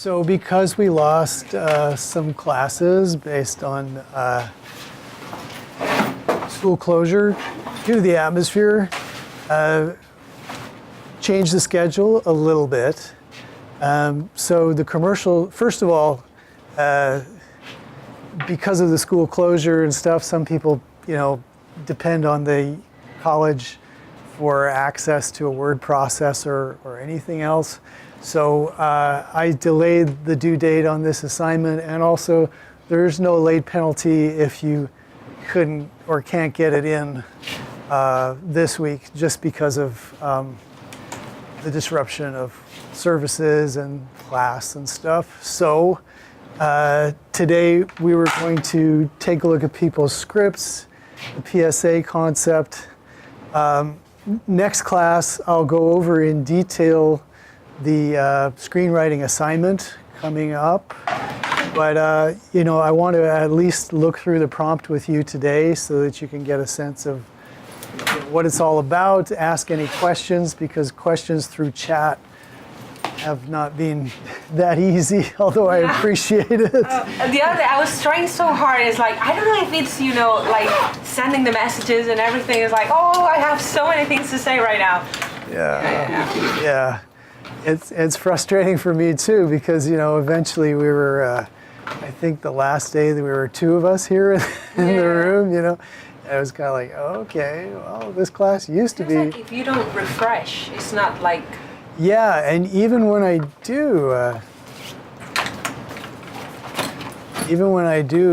So because we lost some classes based on school closure due to the atmosphere, changed the schedule a little bit. So the commercial, first of all, because of the school closure and stuff, some people, depend on the college for access to a word processor or anything else. So I delayed the due date on this assignment, and also there's no late penalty if you couldn't or can't get it in this week just because of the disruption of services and class and stuff. So today we were going to take a look at people's scripts, the PSA concept. Next class, I'll go over in detail the screenwriting assignment coming up. But I want to at least look through the prompt with you today so that you can get a sense of what it's all about, ask any questions, because questions through chat have not been that easy, although I appreciate it. The other day, I was trying so hard. It's like, I don't know if it's, like sending the messages and everything. It's like, oh, I have so many things to say right now. Yeah. It's frustrating for me too, because, eventually we were, I think the last day that we were two of us here in the room, and it was kind of like, okay, well, this class used to be. Like if you don't refresh, it's not like. Yeah, and even when I do,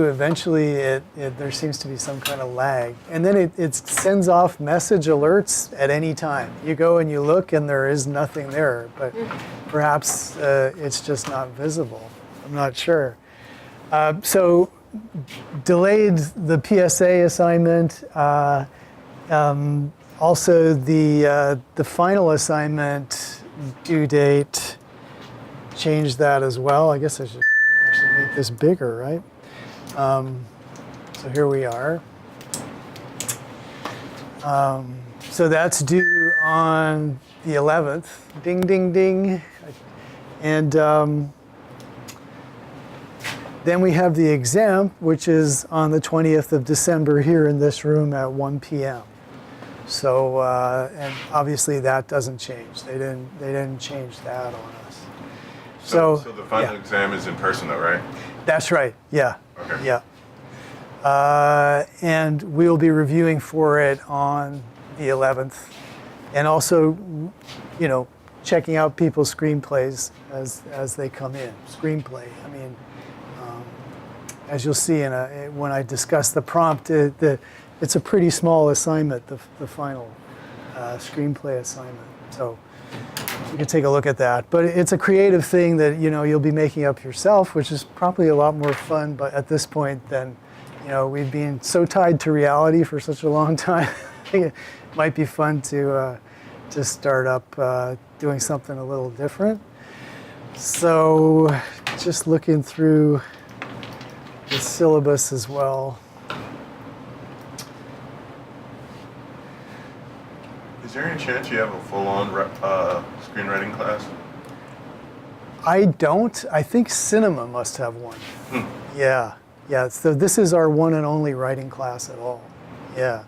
eventually there seems to be some kind of lag. And then it sends off message alerts at any time. You go and you look and there is nothing there, but perhaps it's just not visible. I'm not sure. So delayed the PSA assignment. Also the final assignment due date, changed that as well. I guess I should actually make this bigger, right? So here we are. So that's due on the 11th. Ding, ding, ding. And then we have the exam, which is on the 20th of December here in this room at 1 p.m. So, and obviously that doesn't change. They didn't change that on us. So the final exam is in person though, right? That's right, yeah. Okay. Yeah. And we'll be reviewing for it on the 11th. And also, checking out people's screenplays as they come in. Screenplay, I mean, as you'll see when I discuss the prompt, it's a pretty small assignment, the final screenplay assignment. So you can take a look at that. But it's a creative thing that you'll be making up yourself, which is probably a lot more fun. But at this point, then we've been so tied to reality for such a long time. I think it might be fun to start up doing something a little different. So just looking through the syllabus as well. Is there any chance you have a full-on screenwriting class? I don't. I think cinema must have one. Yeah. So this is our one and only writing class at all. Yeah.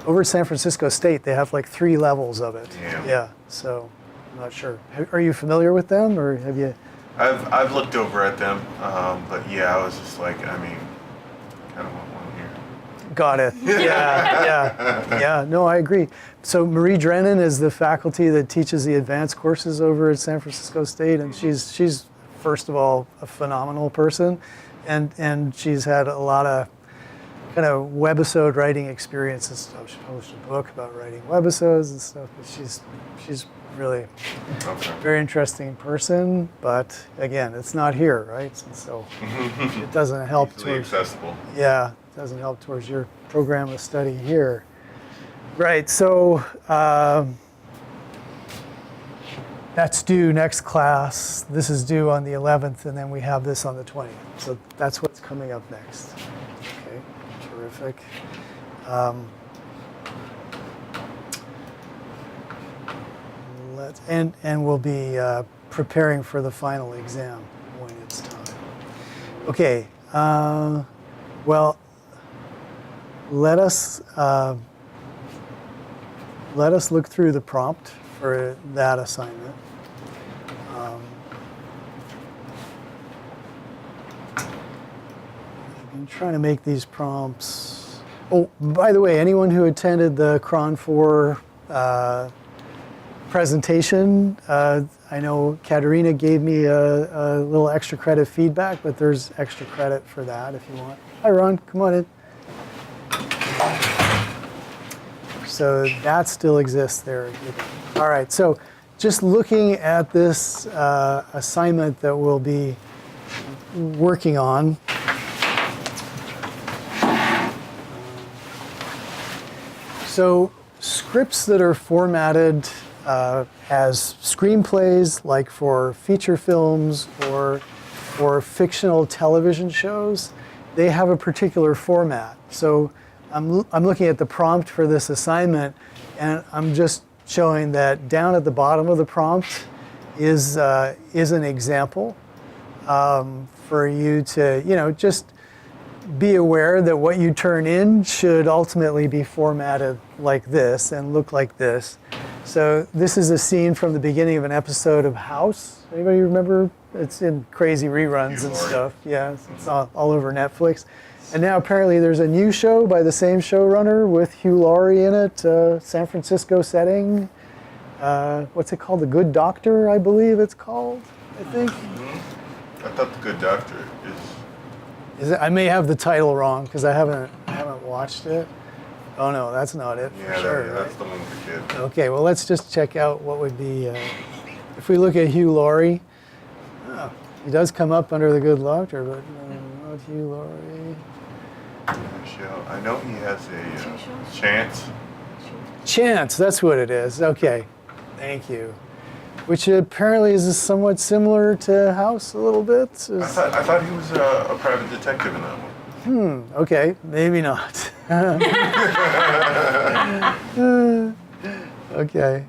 Over at San Francisco State, they have like 3 levels of it. Yeah. So I'm not sure. Are you familiar with them, or have you? I've looked over at them, but yeah, I was just like, kind of want one here. Got it. Yeah. No, I agree. So Marie Drennan is the faculty that teaches the advanced courses over at San Francisco State, and she's first of all a phenomenal person, and she's had a lot of kind of webisode writing experience and stuff. She published a book about writing webisodes and stuff. But she's really a very interesting person. But again, it's not here, right? And so it doesn't help. Easily accessible. Yeah, it doesn't help towards your program of study here. Right. So that's due next class. This is due on the 11th, and then we have this on the 20th. So that's what's coming up next. Okay, terrific. and we'll be preparing for the final exam when it's time. Okay, well, let us look through the prompt for that assignment. I'm trying to make these prompts. Oh, by the way, anyone who attended the Cron 4 presentation, I know Katerina gave me a little extra credit feedback, but there's extra credit for that if you want. Hi, Ron, come on in. So that still exists there. All right, so just looking at this assignment that we'll be working on. So scripts that are formatted as screenplays, like for feature films or fictional television shows, they have a particular format. So I'm looking at the prompt for this assignment, and I'm just showing that down at the bottom of the prompt is an example for you to, just be aware that what you turn in should ultimately be formatted like this and look like this. So this is a scene from the beginning of an episode of House. Anybody remember? It's in crazy reruns and stuff. Yeah, it's all over Netflix. And now apparently there's a new show by the same showrunner with Hugh Laurie in it, San Francisco setting. What's it called? The Good Doctor, I believe it's called, I think. Mm-hmm. I thought The Good Doctor is... I may have the title wrong because I haven't watched it. Oh no, that's not it. Yeah, that's the one for kids. Okay, well let's just check out what would be if we look at Hugh Laurie. Oh, he does come up under the Good Doctor, but not Hugh Laurie. I know he has a Chance. Chance, that's what it is. Okay, thank you. Which apparently is somewhat similar to House a little bit. I thought he was a private detective in that one. Okay, maybe not. Okay.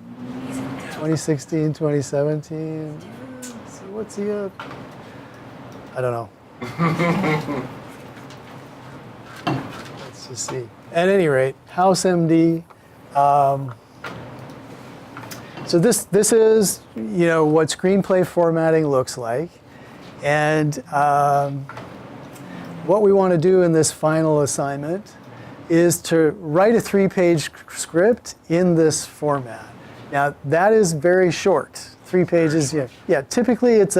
2016, 2017. So what's he up? I don't know. Let's just see. At any rate, House MD. So this is, what screenplay formatting looks like. And what we want to do in this final assignment is to write a 3-page script in this format. Now that is very short. 3 pages, yeah. Typically it's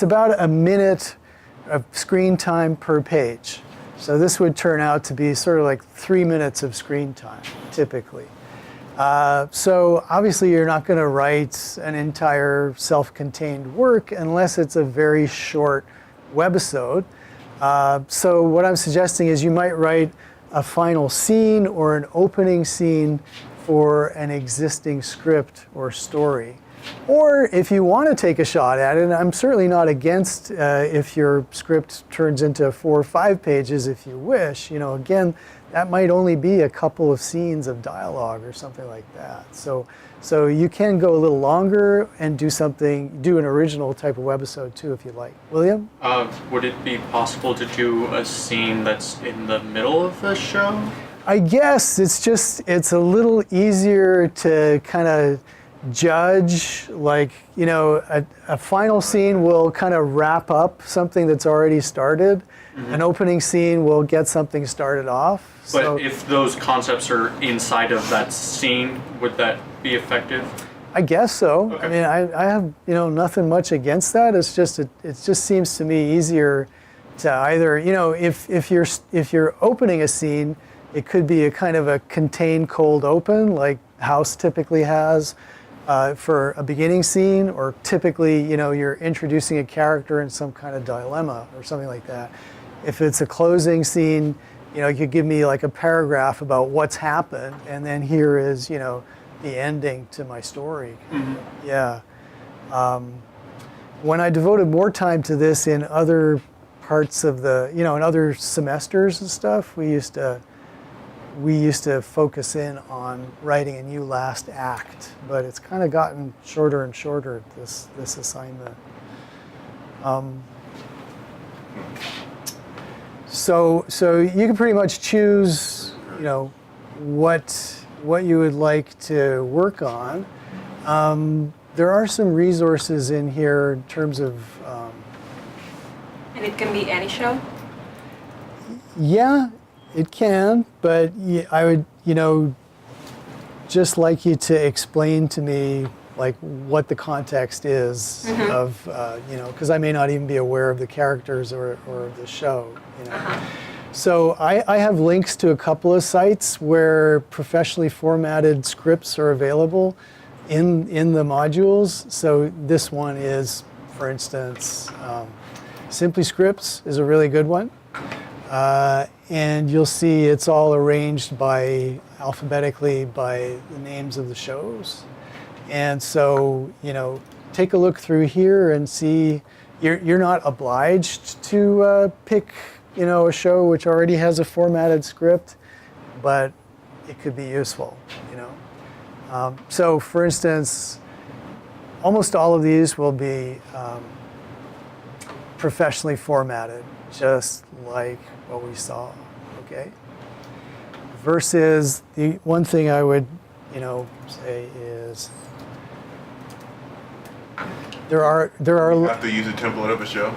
about a minute of screen time per page. So this would turn out to be sort of like 3 minutes of screen time, typically. So obviously you're not going to write an entire self-contained work unless it's a very short webisode. So what I'm suggesting is you might write a final scene or an opening scene for an existing script or story. Or if you want to take a shot at it, and I'm certainly not against if your script turns into 4 or 5 pages if you wish, again, that might only be a couple of scenes of dialogue or something like that. So you can go a little longer and do an original type of webisode too if you like. William? Would it be possible to do a scene that's in the middle of the show? I guess it's a little easier to kind of judge, like, a final scene will kind of wrap up something that's already started. Mm-hmm. An opening scene will get something started off. But if those concepts are inside of that scene, would that be effective? I guess so. Okay. I mean, I have nothing much against that. It's just it just seems to me easier to either if you're opening a scene, it could be a kind of a contained cold open like House typically has for a beginning scene, or typically you're introducing a character in some kind of dilemma or something like that. If it's a closing scene, you could give me like a paragraph about what's happened, and then here is the ending to my story. Mm-hmm. Yeah. When I devoted more time to this in other parts of the, in other semesters and stuff, we used to we used to focus in on writing a new last act, but it's kind of gotten shorter and shorter, this assignment. So you can pretty much choose, what you would like to work on. There are some resources in here in terms of. And it can be any show? Yeah, it can, but I would, just like you to explain to me like what the context is of, because I may not even be aware of the characters or the show. So I have links to a couple of sites where professionally formatted scripts are available in the modules. So this one is, for instance, Simply Scripts is a really good one. And you'll see it's all arranged alphabetically by the names of the shows. And so, take a look through here and see, you're not obliged to pick, a show which already has a formatted script, but it could be useful, So for instance, almost all of these will be professionally formatted, just like what we saw, okay? Versus the one thing I would, say is there are. You have to use a template of a show?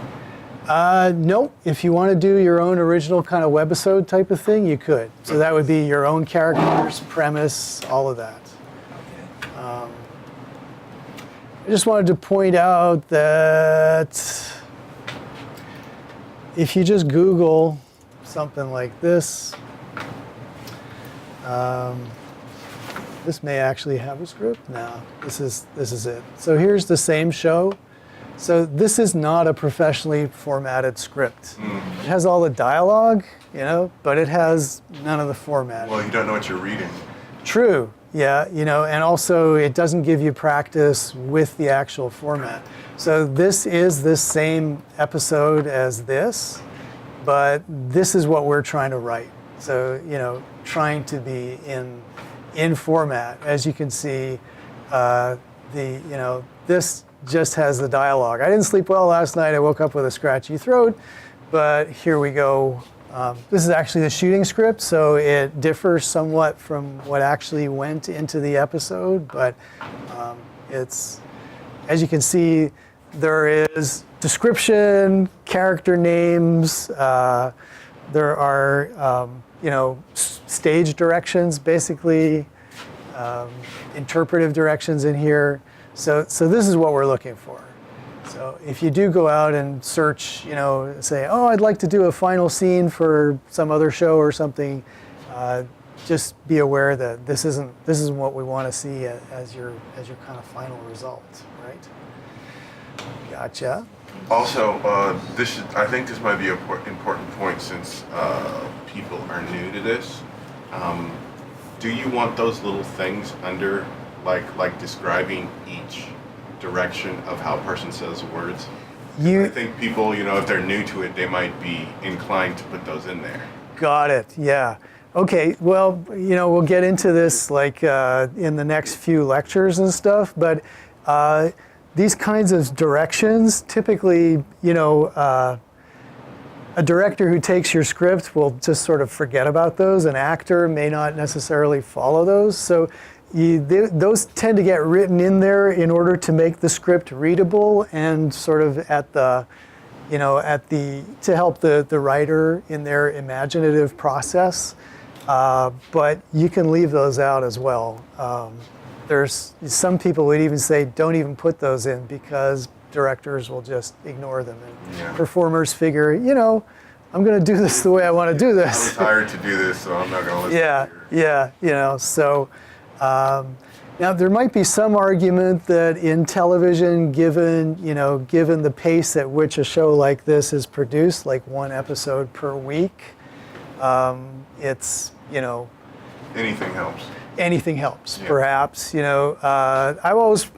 No, if you want to do your own original kind of webisode type of thing, you could. So that would be your own characters, premise, all of that. I just wanted to point out that if you just Google something like this, this may actually have a script. No, this is it. So here's the same show. So this is not a professionally formatted script. It has all the dialogue, but it has none of the formatting. Well, you don't know what you're reading. True, yeah, and also it doesn't give you practice with the actual format. So this is this same episode as this, but this is what we're trying to write. So, trying to be in format. As you can see, this just has the dialogue. I didn't sleep well last night. I woke up with a scratchy throat, but here we go. This is actually the shooting script, so it differs somewhat from what actually went into the episode, but it's, as you can see, there is description, character names, there are, stage directions, basically, interpretive directions in here. So this is what we're looking for. So if you do go out and search, say, oh, I'd like to do a final scene for some other show or something, just be aware that this isn't what we want to see as your kind of final result, right? Gotcha. Also, I think this might be an important point since people are new to this. Do you want those little things under, like describing each direction of how a person says words? I think people, if they're new to it, they might be inclined to put those in there. Got it. Yeah. Okay. Well, we'll get into this in the next few lectures and stuff, but these kinds of directions, typically, a director who takes your script will just sort of forget about those. An actor may not necessarily follow those. So those tend to get written in there in order to make the script readable and sort of to help the writer in their imaginative process. But you can leave those out as well. There's some people would even say don't even put those in because directors will just ignore them. And performers figure, I'm going to do this the way I want to do this. I'm hired to do this, so I'm not going to listen to you. So now there might be some argument that in television, given the pace at which a show like this is produced, like one episode per week, it's, anything helps. anything helps, Yeah. perhaps. I was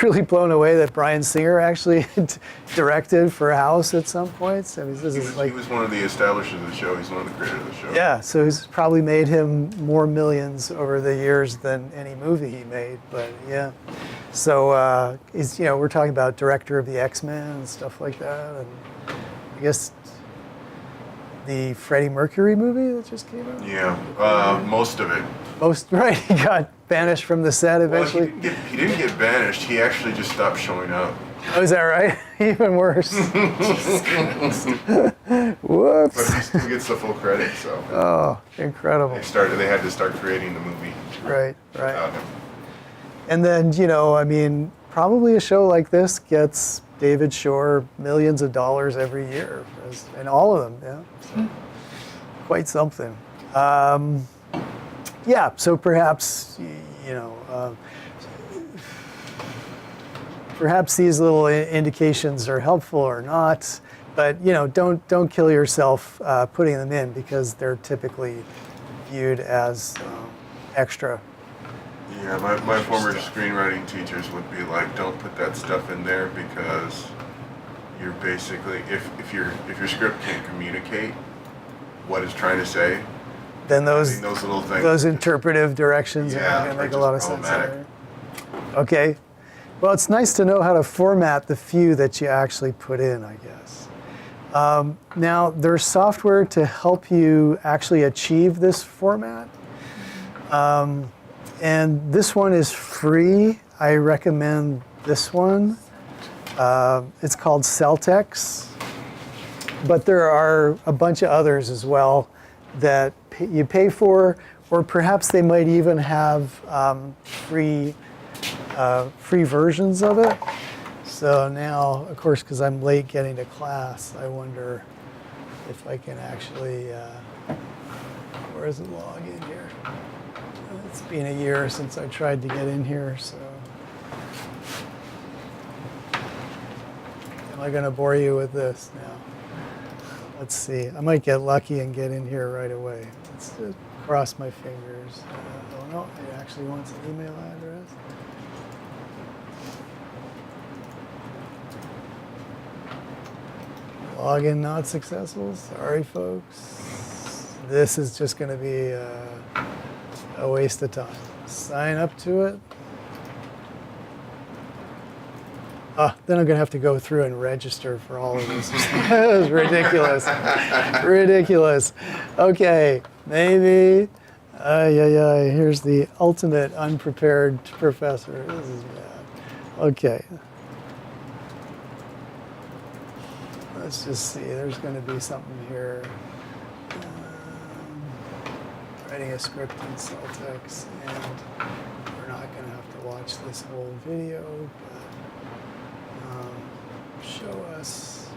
really blown away that Bryan Singer actually directed for House at some points. I mean, this is He was one of the establishers of the show. He's one of the creators of the show. yeah, so he's probably made him more millions over the years than any movie he made. But yeah, so we're talking about director of the X-Men and stuff like that, and I guess the Freddie Mercury movie that just came out. Yeah, most of it. Right, he got banished from the set Well, eventually. he didn't get banished. He actually just stopped showing up. Oh, is that right? Even worse. But Whoops. he still gets the full credit. So Oh, incredible. they had to start creating the movie Right. without him. And then, probably a show like this gets David Shore millions of dollars every year, and all of them, yeah. So, quite something. Yeah, so perhaps, perhaps these little indications are helpful or not, but don't kill yourself putting them in, because they're typically viewed as extra. Yeah, my former screenwriting teachers would be like, don't put that stuff in there, because you're basically, if your script can't communicate what it's trying to say, Then those little things. those interpretive directions Yeah, are going to are make a lot of just sense. problematic. Okay. Well, it's nice to know how to format the few that you actually put in, I guess. Now, there's software to help you actually achieve this format. And this one is free. I recommend this one. It's called Celtics. But there are a bunch of others as well that you pay for, or perhaps they might even have free versions of it. So now, of course, because I'm late getting to class, I wonder if I can actually, where is the login here? It's been a year since I tried to get in here, so. Am I going to bore you with this now? Let's see. I might get lucky and get in here right away. Let's just cross my fingers. Oh no, it actually wants an email address. Login not successful. Sorry, folks. This is just going to be a waste of time. Sign up to it. Then I'm going to have to go through and register for all of this. That is ridiculous. Ridiculous. Okay, maybe. Here's the ultimate unprepared professor. This is bad. Okay. Let's just see. There's going to be something here. Writing a script in Celtics, and we're not going to have to watch this whole video, but show us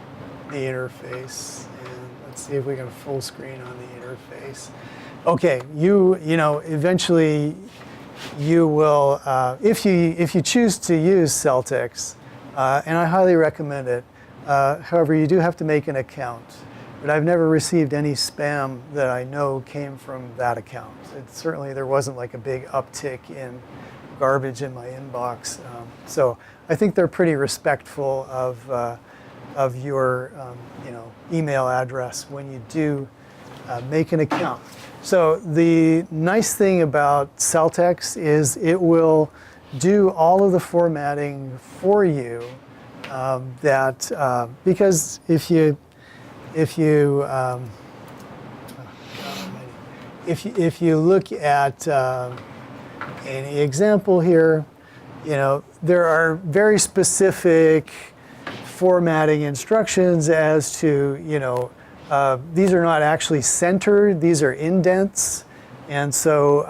the interface, and let's see if we can full screen on the interface. Okay, eventually you will, if you choose to use Celtics, and I highly recommend it. However, you do have to make an account. But I've never received any spam that I know came from that account. Certainly there wasn't like a big uptick in garbage in my inbox. So I think they're pretty respectful of your email address when you do make an account. So the nice thing about Celtics is it will do all of the formatting for you. Because if you look at any example here, there are very specific formatting instructions as to, these are not actually centered, these are indents. And so,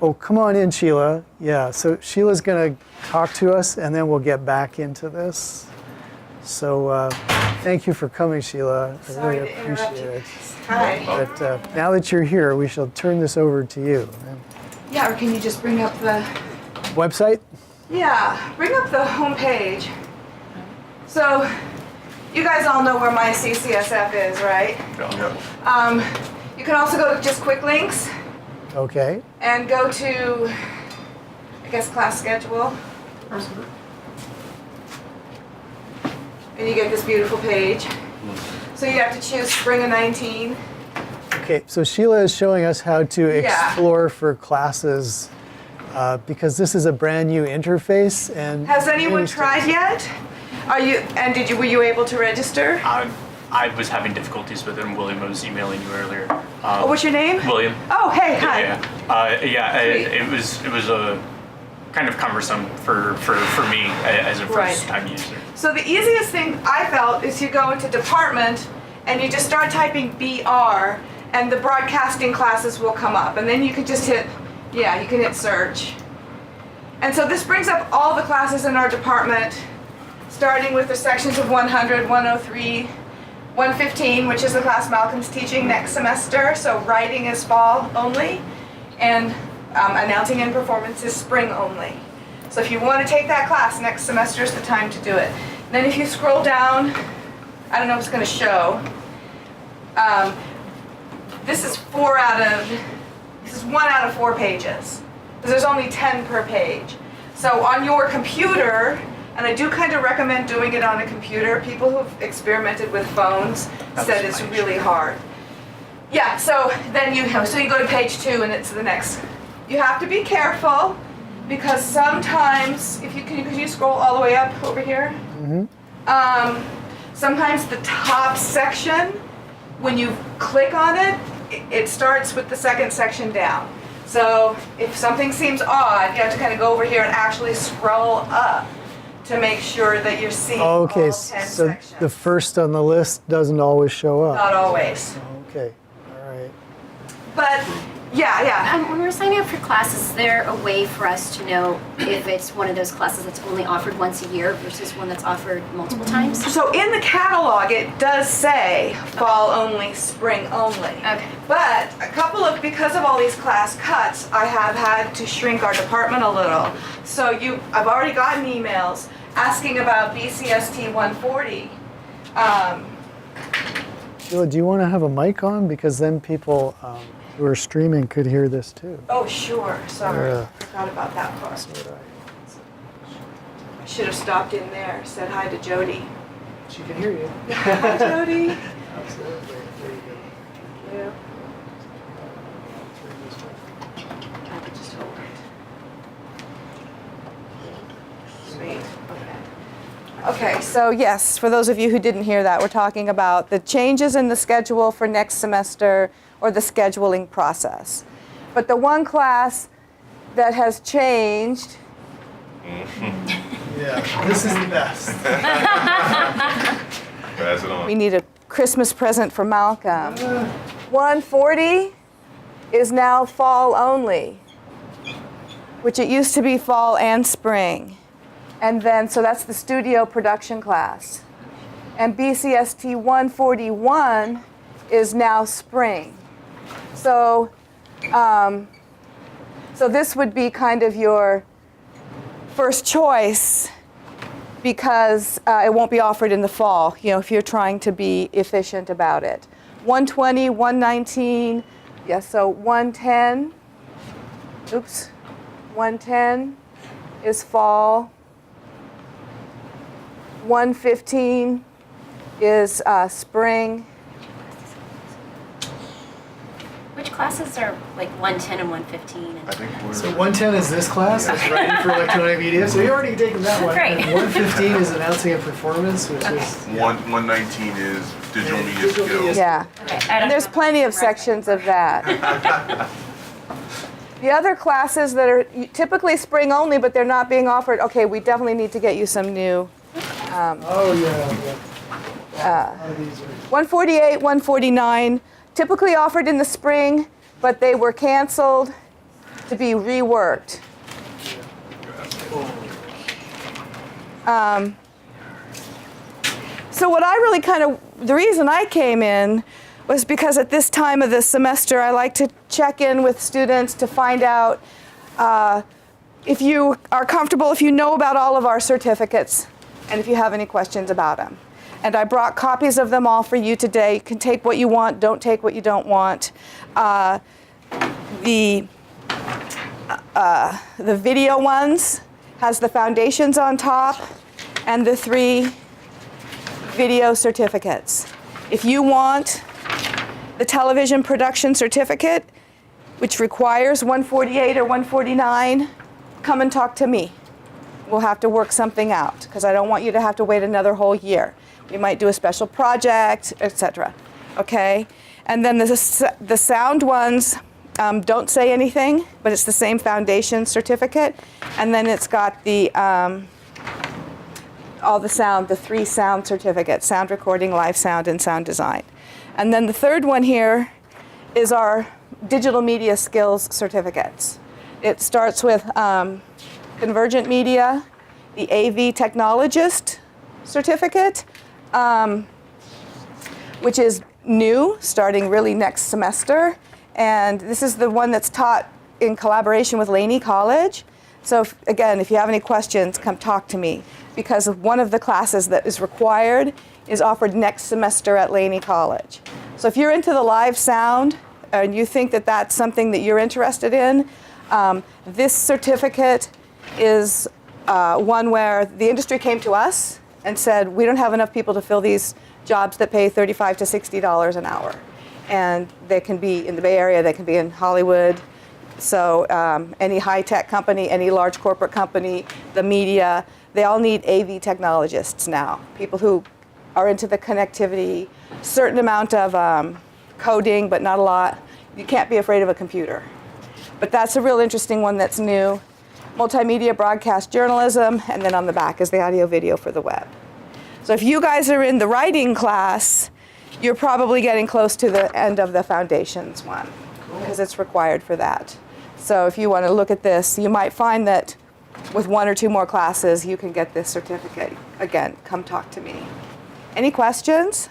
oh, come on in, Sheila. Yeah, so Sheila's going to talk to us, and then we'll get back into this. So thank you for coming, Sheila. I Sorry really to interrupt appreciate you. it. Hi. But now that you're here, we shall turn this over to you. Yeah, or can you just bring up the... Website? Yeah, bring up the home page. So, you guys all know where my CCSF is, right? Yeah. You can also go to just quick links. Okay. and go to, I guess, class schedule. And you get this beautiful page. So you have to choose spring of 19. Okay, so Sheila is showing us how to Yeah. explore for classes because this is a brand new interface. And Has anyone many tried yet? Were you able to register? I was having difficulties with it, and William was emailing you earlier. What's your name? William. Oh, hey, hi. It was a kind of cumbersome for me as a Right. first time user. So the easiest thing I felt is you go into department and you just start typing BR and the broadcasting classes will come up. And then you can just hit, you can hit search. And so this brings up all the classes in our department, starting with the sections of 100, 103, 115, which is the class Malcolm's teaching next semester. So writing is fall only, and announcing and performance is spring only. So if you want to take that class, next semester is the time to do it. Then if you scroll down, I don't know if it's going to show. This is 1 out of 4 pages. Because there's only 10 per page. So on your computer, and I do kind of recommend doing it on a computer. People who've experimented with phones said it's really hard. Yeah, so then you go to page 2 and it's the next. You have to be careful because sometimes, can you scroll all the way up over here? Sometimes the top section, when you click on it, it starts with the second section down. So if something seems odd, you have to kind of go over here and actually scroll up to make sure that you're seeing all 10 so sections. the first on the list doesn't always show up. Not always. Okay, all right. But yeah. When we're signing up for classes, is there a way for us to know if it's one of those classes that's only offered once a year versus one that's offered multiple times? So in the catalog, it does say fall only, spring only. Okay. But because of all these class cuts, I have had to shrink our department a little. So I've already gotten emails asking about BCST 140. Sheila, do you want to have a mic on? Because then people who are streaming could hear this too. Oh, sure. Sorry. Yeah. Forgot about that part. I should have stopped in there, said hi to Jody. She can hear you. Hi, Jody. Absolutely. There you go. Yeah. I could just hold it. Sweet. Okay, so yes, for those of you who didn't hear that, we're talking about the changes in the schedule for next semester or the scheduling process. But the one class that has changed, Yeah, this is the best. Pass it on. we need a Christmas present for Malcolm. 140 is now fall only, which it used to be fall and spring. And then, so that's the studio production class. And BCST 141 is now spring. So, so this would be kind of your first choice because it won't be offered in the fall, if you're trying to be efficient about it. 120, 119, yes, so 110, 110 is fall. 115 is spring. Which classes are like 110 and 115? I think we're. So 110 is this class, it's writing for electronic media. So you already taken that one. Great. And 115 is announcing a performance, which is 119 is digital media Digital skills. media. Yeah. Okay. And there's plenty of sections of that. The other classes that are typically spring only, but they're not being offered, okay, we definitely need to get you some new. oh yeah. A lot of these are 148, 149, typically offered in the spring, but they were canceled to be reworked. So what I really the reason I came in was because at this time of the semester, I like to check in with students to find out if you are comfortable, if you know about all of our certificates, and if you have any questions about them. And I brought copies of them all for you today. You can take what you want, don't take what you don't want. The video ones has the foundations on top and the 3 video certificates. If you want the television production certificate, which requires 148 or 149, come and talk to me. We'll have to work something out because I don't want you to have to wait another whole year. We might do a special project, etc. Okay? And then the sound ones don't say anything, but it's the same foundation certificate. And then it's got the all the sound, the 3 sound certificates: sound recording, live sound, and sound design. And then the third one here is our digital media skills certificates. It starts with convergent media, the AV technologist certificate, which is new, starting really next semester. And this is the one that's taught in collaboration with Laney College. So again, if you have any questions, come talk to me, because one of the classes that is required is offered next semester at Laney College. So if you're into the live sound and you think that that's something that you're interested in, this certificate is one where the industry came to us and said, we don't have enough people to fill these jobs that pay $35 to $60 an hour. And they can be in the Bay Area, they can be in Hollywood. So any high-tech company, any large corporate company, the media, they all need AV technologists now. People who are into the connectivity, certain amount of coding, but not a lot. You can't be afraid of a computer. But that's a real interesting one that's new. Multimedia broadcast journalism, and then on the back is the audio video for the web. So if you guys are in the writing class, you're probably getting close to the end of the foundations one, because it's required for that. So if you want to look at this, you might find that with 1 or 2 more classes, you can get this certificate. Again, come talk to me. Any questions?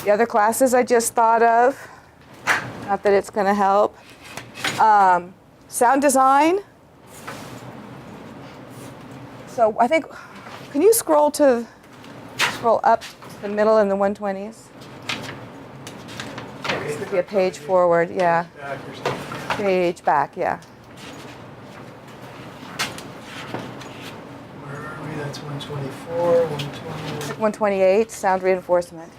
The other classes I just thought of, not that it's going to help. Sound design. So I think, can you scroll up to the middle in the 120s? This would be a page forward, yeah. Page back, yeah. Where are we? That's 124, 120. 128, sound reinforcement.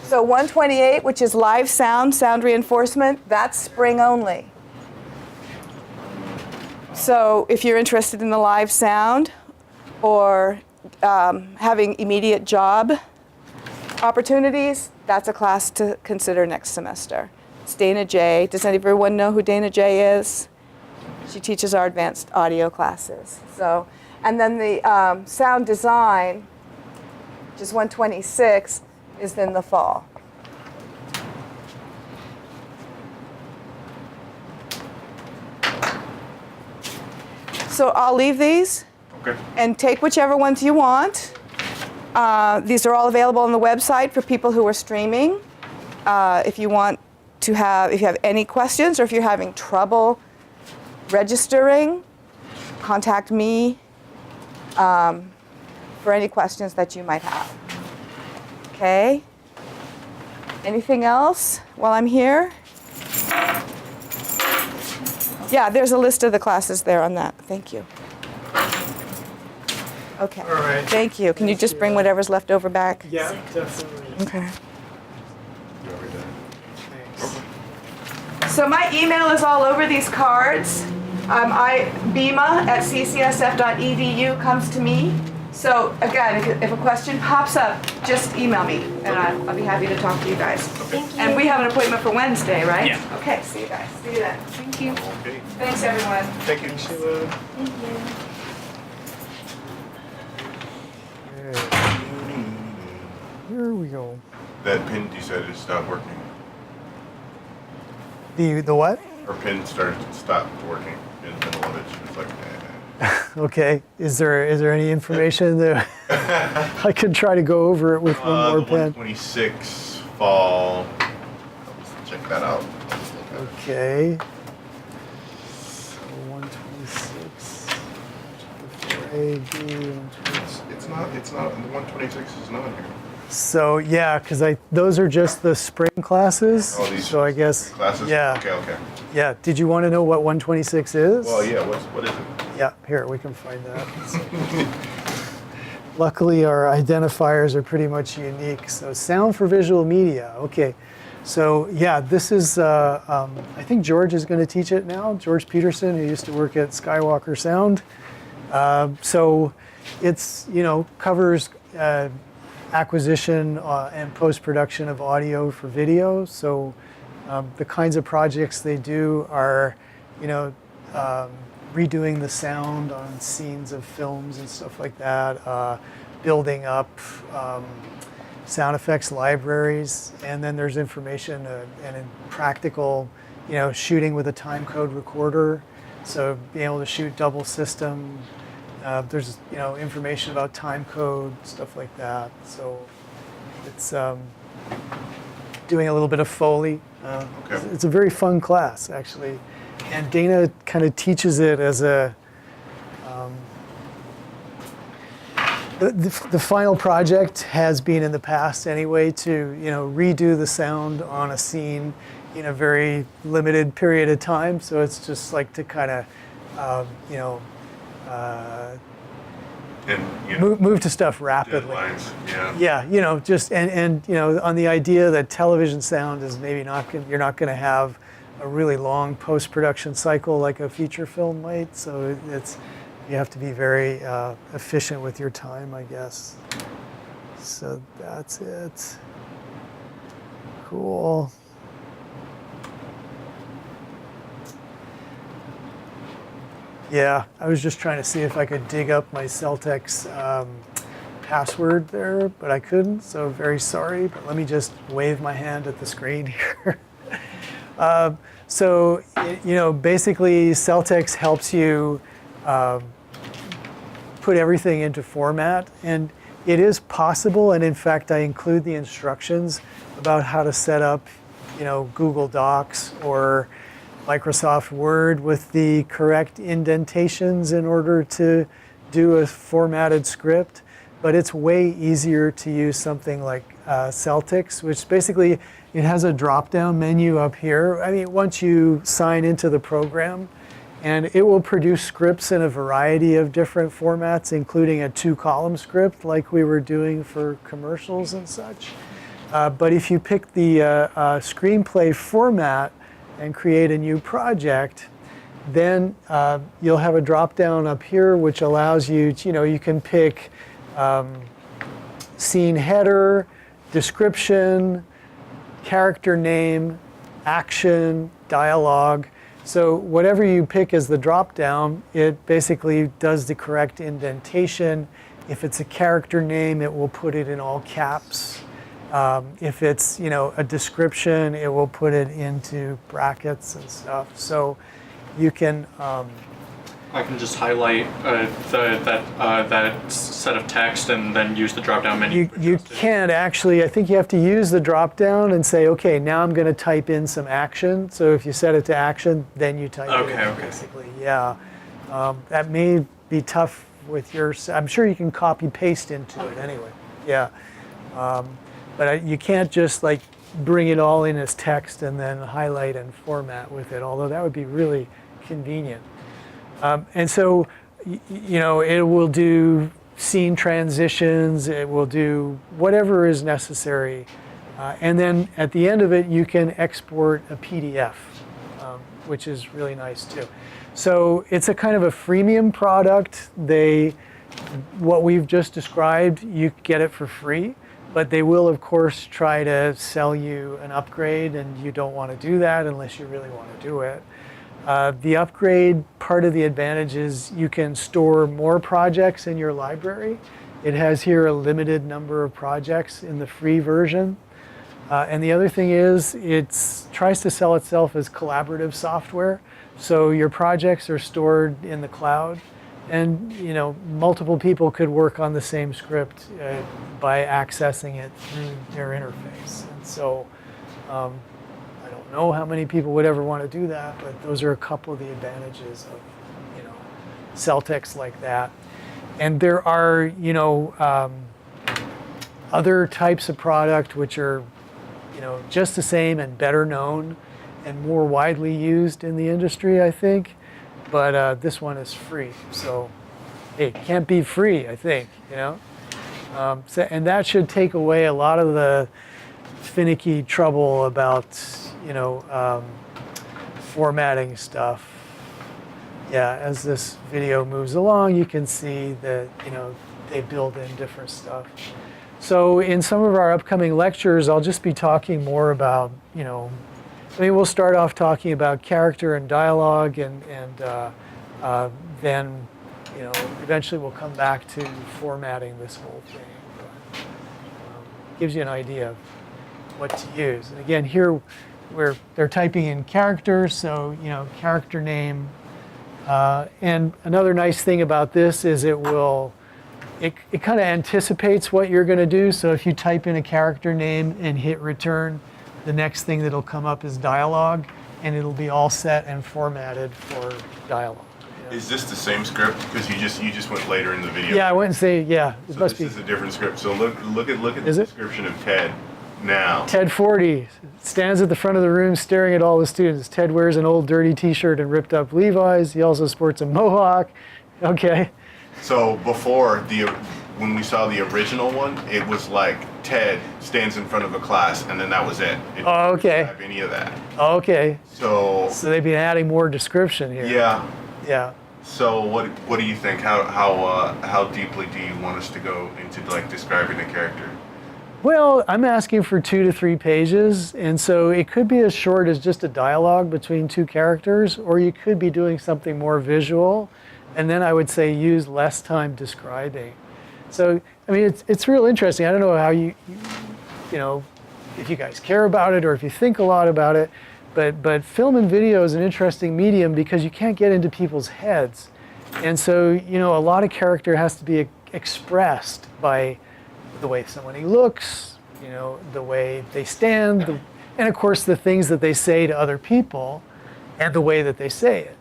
So 128, which is live sound, sound reinforcement, that's spring only. So if you're interested in the live sound or having immediate job opportunities, that's a class to consider next semester. It's Dana J. Does everyone know who Dana J is? She teaches our advanced audio classes. So, and then the sound design, which is 126, is in the fall. So I'll leave these. Okay. And take whichever ones you want. These are all available on the website for people who are streaming. If you have any questions, or if you're having trouble registering, contact me for any questions that you might have. Okay? Anything else while I'm here? Yeah, there's a list of the classes there on that. Thank you. Okay. All right. Thank you. Can you just bring whatever's left over back? Yeah, definitely. Okay. Thanks. So my email is all over these cards. bima@ccsf.edu comes to me. So again, if a question pops up, just email me, and I'll be happy to talk to you guys. Thank you. And we have an appointment for Wednesday, right? Yeah. Okay, see you guys. See you then. Thank you. Okay. Thanks, everyone. Thank you. Sheila. Thank you. Here we go. That pin decided to stop working. The what? Her pin stopped working in the middle of it. She was like, Okay. Is there any information that I can try to go over it with one more the pen? 126 fall. Let's check that out. Okay. So 126. 4A, B, 126. It's not. The 126 is not here. So yeah, because those are just the spring classes. Oh, these so I guess classes? Yeah. Okay. Yeah. Did you want to know what 126 is? Well, yeah, what is it? Yeah. Here we can find that. Luckily, our identifiers are pretty much unique. So sound for visual media. Okay. So yeah, this is. I think George is going to teach it now. George Peterson, who used to work at Skywalker Sound. So it's covers acquisition and post-production of audio for video. So the kinds of projects they do are, redoing the sound on scenes of films and stuff like that, building up sound effects libraries, and then there's information and in practical, shooting with a time code recorder. So being able to shoot double system. There's information about time code, stuff like that. So it's doing a little bit of Foley. Okay. It's a very fun class, actually. And Dana kind of teaches it as a the final project has been in the past anyway to redo the sound on a scene in a very limited period of time. So it's just like to kind of move to stuff rapidly. Deadlines, yeah. Yeah, just and on the idea that television sound is maybe you're not going to have a really long post-production cycle like a feature film might. So you have to be very efficient with your time, I guess. So that's it. Cool. Yeah, I was just trying to see if I could dig up my Celtics password there, but I couldn't, so very sorry. But let me just wave my hand at the screen here. So, basically Celtics helps you put everything into format, and it is possible, and in fact I include the instructions about how to set up, Google Docs or Microsoft Word with the correct indentations in order to do a formatted script. But it's way easier to use something like Celtics, which basically it has a drop-down menu up here. I mean, once you sign into the program, and it will produce scripts in a variety of different formats, including a 2-column script like we were doing for commercials and such. But if you pick the screenplay format and create a new project, then you'll have a drop down up here which allows you to, you can pick scene header, description, character name, action, dialogue. So whatever you pick as the drop down, it basically does the correct indentation. If it's a character name, it will put it in all caps. If it's a description, it will put it into brackets and stuff. So you can. I can just highlight that set of text and then use the drop-down menu. You can't actually. I think you have to use the drop-down and say, okay, now I'm going to type in some action. So if you set it to action, then you type it in. Okay. Basically, yeah. That may be tough with your. I'm sure you can copy paste into it anyway. Yeah. But you can't just like bring it all in as text and then highlight and format with it, although that would be really convenient. And so, it will do scene transitions, it will do whatever is necessary. And then at the end of it, you can export a PDF, which is really nice too. So it's a kind of a freemium product. What we've just described, you get it for free. But they will, of course, try to sell you an upgrade, and you don't want to do that unless you really want to do it. The upgrade, part of the advantage is you can store more projects in your library. It has here a limited number of projects in the free version. And the other thing is it tries to sell itself as collaborative software. So your projects are stored in the cloud. And multiple people could work on the same script by accessing it through their interface. And so I don't know how many people would ever want to do that, but those are a couple of the advantages of Celtics like that. And there are other types of product which are, just the same and better known and more widely used in the industry, I think. But this one is free, so hey, it can't be free, I think, and that should take away a lot of the finicky trouble about, formatting stuff. Yeah, as this video moves along, you can see that, they build in different stuff. So in some of our upcoming lectures, I'll just be talking more about, we'll start off talking about character and dialogue, and then, eventually we'll come back to formatting this whole thing. But, gives you an idea of what to use. And again, here they're typing in characters, so character name. And another nice thing about this is it kind of anticipates what you're going to do. So if you type in a character name and hit return, the next thing that'll come up is dialogue, and it'll be all set and formatted for dialogue. Is this the same script? Because you just went later in the video. Yeah, I went and say, yeah, it So must this be. is a different script. So look at the Is it? description of Ted now. Ted 40 stands at the front of the room staring at all the students. Ted wears an old dirty t-shirt and ripped up Levi's. He also sports a mohawk. Okay. So before when we saw the original one, it was like Ted stands in front of a class, and then that was it. It Oh, okay. didn't have any of that. Okay. So they've been adding more description here. yeah. Yeah. So what do you think? How deeply do you want us to go into describing the character? Well, I'm asking for 2 to 3 pages, and so it could be as short as just a dialogue between two characters, or you could be doing something more visual, and then I would say use less time describing. So, I mean, it's real interesting. I don't know how you if you guys care about it or if you think a lot about it, but film and video is an interesting medium because you can't get into people's heads, and so a lot of character has to be expressed by the way somebody looks, the way they stand, and of course the things that they say to other people, and the way that they say it.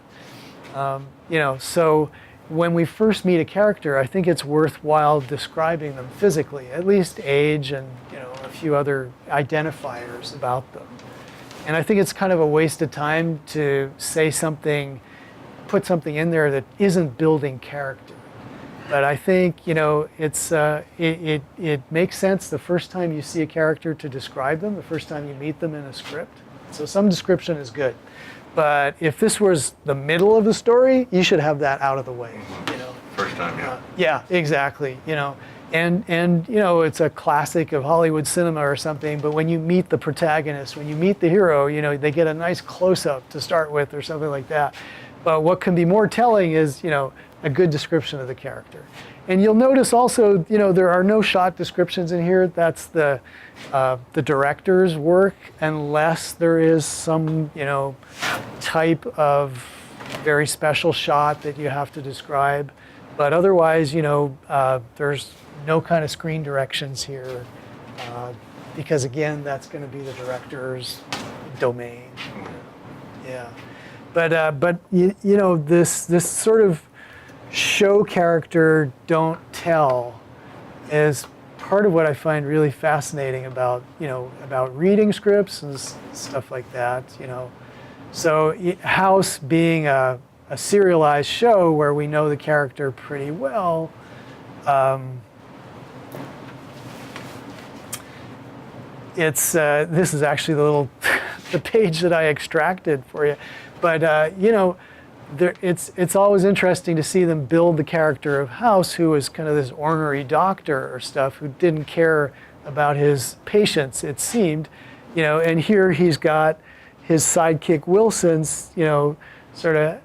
So when we first meet a character, I think it's worthwhile describing them physically, at least age and a few other identifiers about them. And I think it's kind of a waste of time to say something, put something in there that isn't building character. But I think it makes sense the first time you see a character to describe them, the first time you meet them in a script. So some description is good. But if this was the middle of the story, you should have that out of the way. First time, yeah. Yeah, exactly. And it's a classic of Hollywood cinema or something. But when you meet the protagonist, when you meet the hero, they get a nice close-up to start with or something like that. But what can be more telling is a good description of the character. And you'll notice also, there are no shot descriptions in here. That's the director's work, unless there is some, type of very special shot that you have to describe. But otherwise, there's no kind of screen directions here, because again, that's going to be the director's domain. Yeah, but this sort of show character, don't tell, is part of what I find really fascinating about reading scripts and stuff like that. So House being a serialized show where we know the character pretty well. This is actually the page that I extracted for you, but it's always interesting to see them build the character of House, who is kind of this ornery doctor or stuff, who didn't care about his patients, it seemed, and here he's got his sidekick Wilson's, sort of,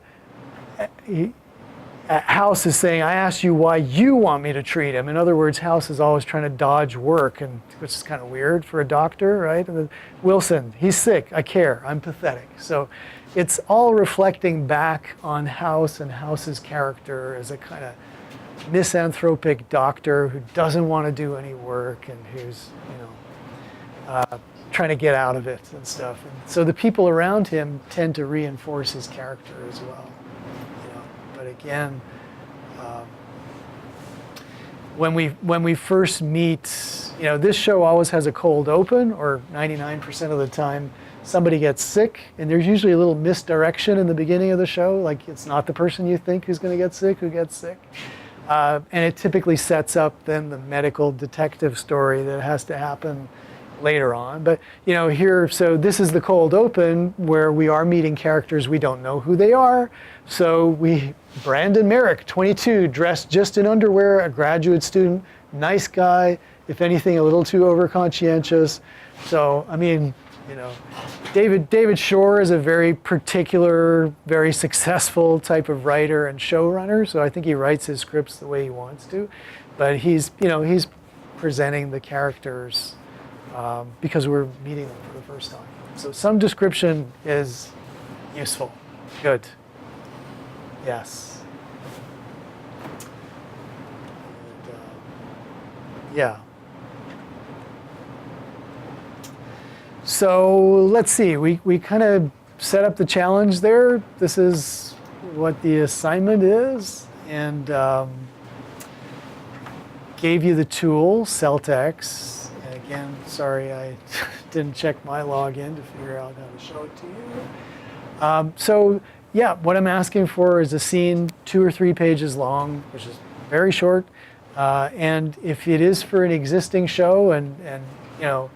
House is saying, I asked you why you want me to treat him. In other words, House is always trying to dodge work, which is kind of weird for a doctor, right? And then Wilson, he's sick, I care, I'm pathetic. So it's all reflecting back on House and House's character as a kind of misanthropic doctor who doesn't want to do any work and who's, trying to get out of it and stuff. And so the people around him tend to reinforce his character as well. But again, when we first meet, you know, this show always has a cold open, or 99% of the time somebody gets sick, and there's usually a little misdirection in the beginning of the show, like it's not the person you think who's going to get sick who gets sick. And it typically sets up then the medical detective story that has to happen later on. But you know, here, so this is the cold open where we are meeting characters, we don't know who they are. So Brandon Merrick, 22, dressed just in underwear, a graduate student, nice guy, if anything, a little too overconscientious. So, I mean, you know, David Shore is a very particular, very successful type of writer and showrunner. So I think he writes his scripts the way he wants to, but he's presenting the characters because we're meeting them for the first time. So some description is useful. Good. Yes. And, yeah. So let's see, we kind of set up the challenge there. This is what the assignment is, and gave you the tool, Celtics. And again, sorry I didn't check my login to figure out how to show it to you. So yeah, what I'm asking for is a scene 2 or 3 pages long, which is very short. And if it is for an existing show, and you know,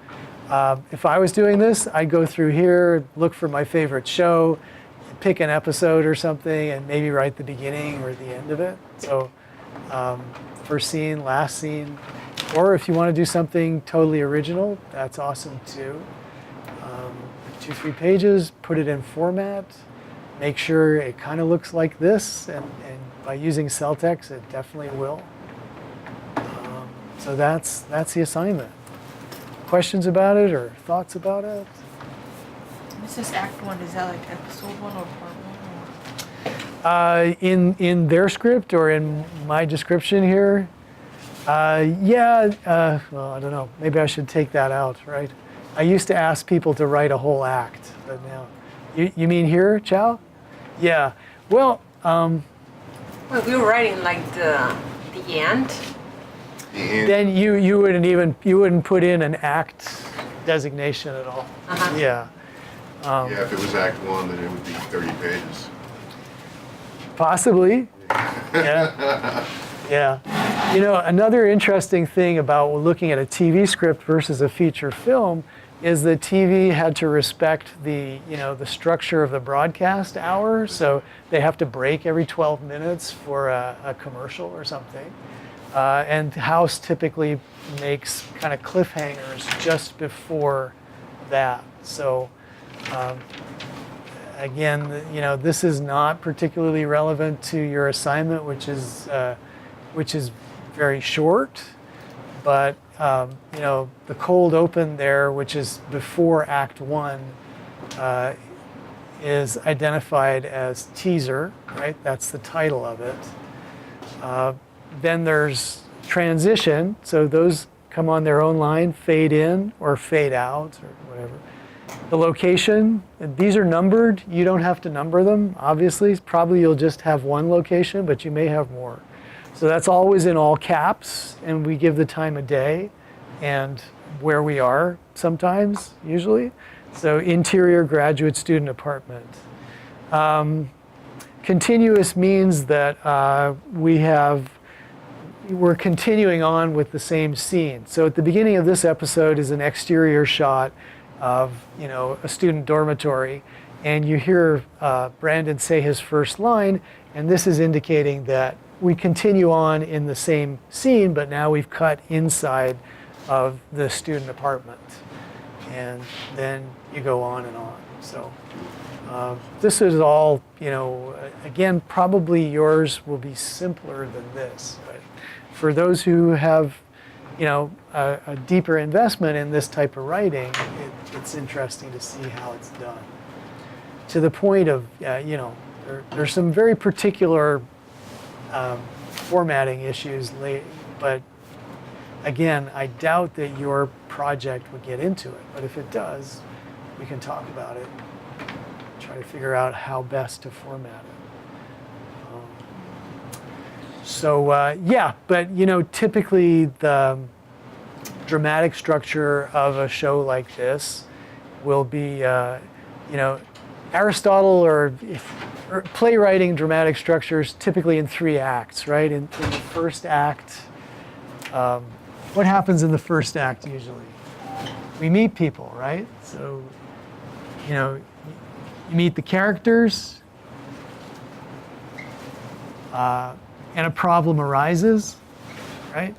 if I was doing this, I'd go through here, look for my favorite show, pick an episode or something, and maybe write the beginning or the end of it. So first scene, last scene. Or if you want to do something totally original, that's awesome too. 2, 3 pages, put it in format, make sure it kind of looks like this, and by using Celtics, it definitely will. So that's the assignment. Questions about it or thoughts about it? This is Act 1. Is that like episode 1 or part 1? In their script or in my description here? Yeah, well, I don't know. Maybe I should take that out, right? I used to ask people to write a whole act, but now. You mean here, Chow? Yeah. Well, Well, we were writing like the end. then you wouldn't put in an act designation at all. Uh-huh. Yeah. Yeah, if it was Act 1, then it would be 30 pages. Possibly. Yeah. Yeah. You know, another interesting thing about looking at a TV script versus a feature film is that TV had to respect the structure of the broadcast hour. So they have to break every 12 minutes for a commercial or something. And House typically makes kind of cliffhangers just before that. So again, you know, this is not particularly relevant to your assignment, which is very short. But you know, the cold open there, which is before Act 1, is identified as teaser, right? That's the title of it. Then there's transition, so those come on their own line, fade in or fade out or whatever. The location, these are numbered. You don't have to number them, obviously. Probably you'll just have one location, but you may have more. So that's always in all caps, and we give the time of day and where we are sometimes, usually. So interior graduate student apartment. Continuous means that we're continuing on with the same scene. So at the beginning of this episode is an exterior shot of, you know, a student dormitory, and you hear Brandon say his first line, and this is indicating that we continue on in the same scene, but now we've cut inside of the student apartment, and then you go on and on. So this is all, you know, again, probably yours will be simpler than this, but for those who have, you know, a deeper investment in this type of writing, it's interesting to see how it's done. To the point of, you know, there's some very particular formatting issues, but again, I doubt that your project would get into it. But if it does, we can talk about it, try to figure out how best to format it. So yeah, but typically the dramatic structure of a show like this will be, Aristotle or playwriting dramatic structures typically in 3 acts, right? In the first act, what happens in the first act usually? We meet people, right? So, you meet the characters, and a problem arises, right?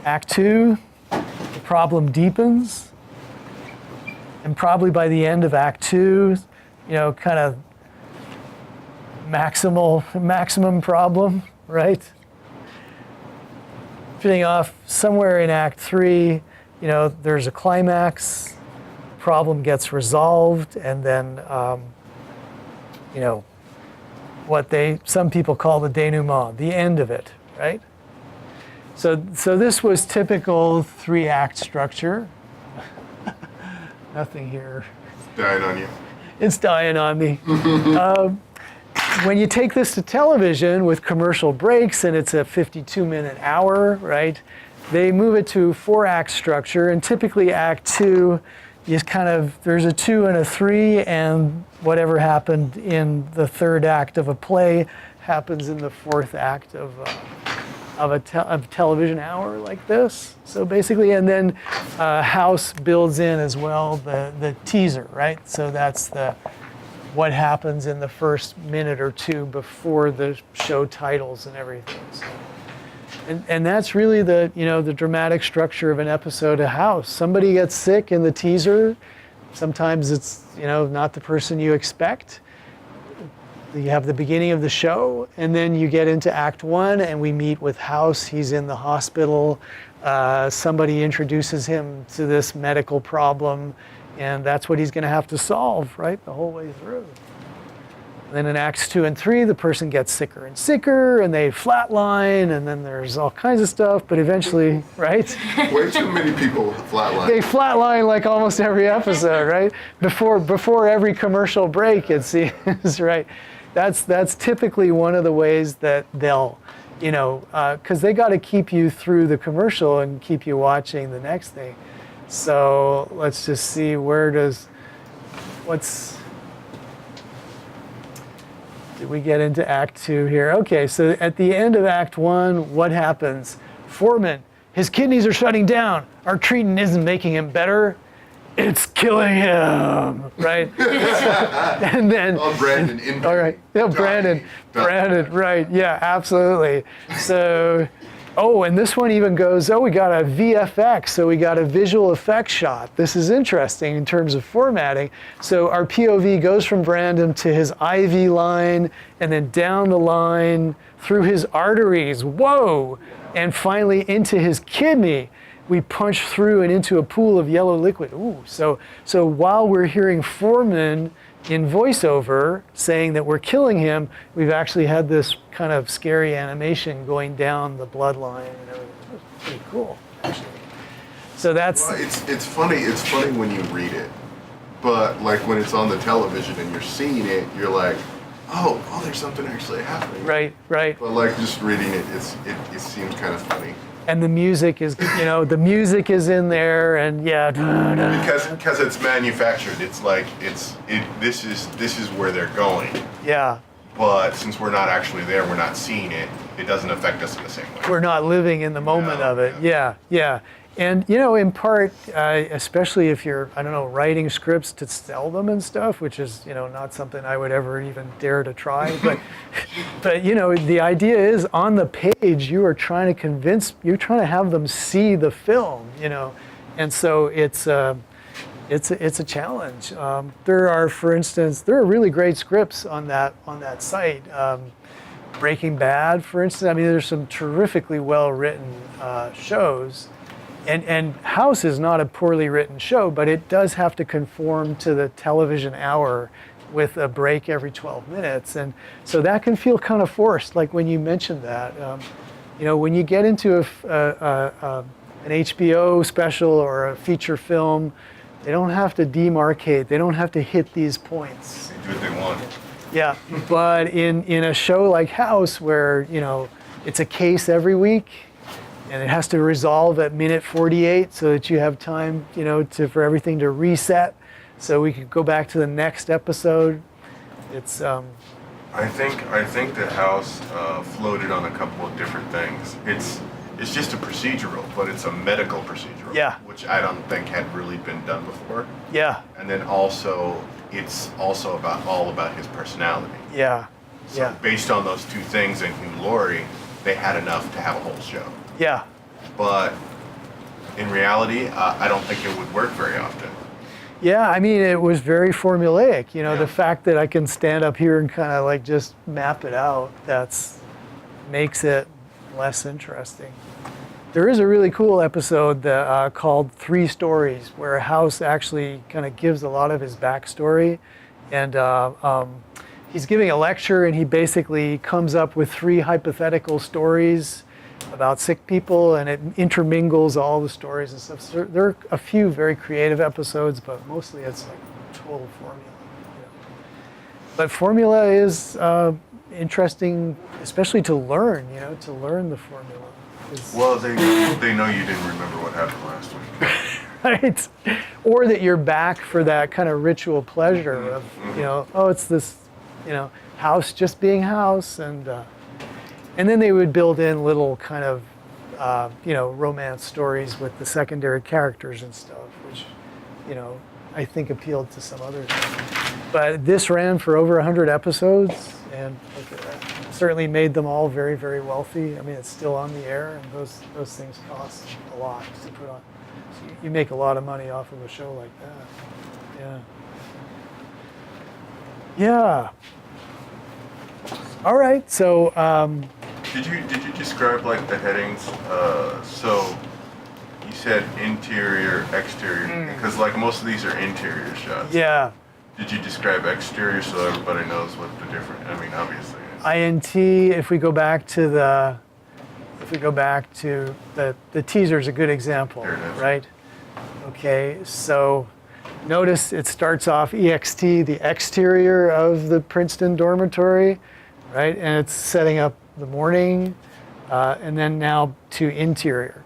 Act 2, the problem deepens, and probably by the end of Act 2, kind of maximum problem, right? Finishing off somewhere in Act 3, there's a climax, problem gets resolved, and then, what some people call the denouement, the end of it, right? So this was typical 3-act structure. Nothing here. It's dying on you. It's dying on me. When you take this to television with commercial breaks and it's a 52-minute hour, right? They move it to 4-act structure, and typically Act 2 is there's a 2 and a 3, and whatever happened in the 3rd act of a play happens in the 4th act of a television hour like this. So basically, and then House builds in as well the teaser, right? So that's what happens in the first minute or 2 before the show titles and everything. So, and that's really the dramatic structure of an episode of House. Somebody gets sick in the teaser. Sometimes it's not the person you expect. You have the beginning of the show, and then you get into Act 1, and we meet with House. He's in the hospital. Somebody introduces him to this medical problem, and that's what he's going to have to solve, right, the whole way through. And then in Acts 2 and 3, the person gets sicker and sicker, and they flatline, and then there's all kinds of stuff, but eventually, right? Way too many people flatline. They flatline like almost every episode, right? Before every commercial break, it seems, right? That's typically one of the ways that they'll, because they got to keep you through the commercial and keep you watching the next thing. So let's just see, did we get into Act 2 here? Okay, so at the end of Act 1, what happens? Foreman, his kidneys are shutting down. Our treatment isn't making him better. It's killing him, right? And then, Brandon. All right, yeah, Brandon, right? Yeah, absolutely. So, and this one even goes. We got a VFX, so we got a visual effects shot. This is interesting in terms of formatting. So our POV goes from Brandon to his IV line, and then down the line through his arteries. Whoa! And finally into his kidney. We punch through and into a pool of yellow liquid. Ooh, so while we're hearing Foreman in voiceover saying that we're killing him, we've actually had this kind of scary animation going down the bloodline and everything. It's pretty cool, actually. So that's... Well, it's funny. It's funny when you read it, but like when it's on the television and you're seeing it, you're like, oh, there's something actually happening. Right. But like just reading it, it seems kind of funny. And the music is, the music is in there, and yeah. Because it's manufactured, it's like this is where they're going. Yeah. But since we're not actually there, we're not seeing it. It doesn't affect us in the same way. We're not living in the moment of it. Yeah. And in part, especially if you're, writing scripts to sell them and stuff, which is, not something I would ever even dare to try. But, the idea is on the page, you're trying to have them see the film, and so it's a challenge. There are really great scripts on that site. Breaking Bad, for instance. There's some terrifically well-written shows. And House is not a poorly written show, but it does have to conform to the television hour with a break every 12 minutes. And so that can feel kind of forced, like when you mentioned that. When you get into an HBO special or a feature film, they don't have to demarcate. They don't have to hit these points. They do what they want. Yeah, but in a show like House, where it's a case every week, and it has to resolve at minute 48, so that you have time, for everything to reset, so we could go back to the next episode. It's I think that House floated on a couple of different things. It's just a procedural, but it's a medical procedural. Yeah. Which I don't think had really been done before. Yeah. And then also, it's also all about his personality. Yeah. So Yeah. based on those two things and Hugh Laurie, they had enough to have a whole show. Yeah. But in reality, I don't think it would work very often. Yeah, I mean, it was very formulaic. Yeah. The fact that I can stand up here and kind of like just map it out, makes it less interesting. There is a really cool episode that, called 3 Stories, where House actually kind of gives a lot of his backstory. And he's giving a lecture, and he basically comes up with 3 hypothetical stories about sick people, and it intermingles all the stories and stuff. So there are a few very creative episodes, but mostly it's like total formula. But formula is interesting, especially to learn, to learn the formula. Well, they know you didn't remember what happened last week. Right? Or that you're back for that kind of ritual pleasure of, oh, it's this, House just being House, and then they would build in little kind of, romance stories with the secondary characters and stuff, which, I think appealed to some others. But this ran for over 100 episodes, and certainly made them all very, very wealthy. I mean, it's still on the air, and those things cost a lot to put on. So you make a lot of money off of a show like that. Yeah. All right, so. Did you describe like the headings? So you said interior, exterior, because like most of these are interior shots. Yeah. Did you describe exterior so everybody knows what the different? I mean, obviously. INT. If we go back to the teaser is a good example, There it is. right? Okay, so notice it starts off EXT, the exterior of the Princeton dormitory, right? And it's setting up the morning, and then now to interior.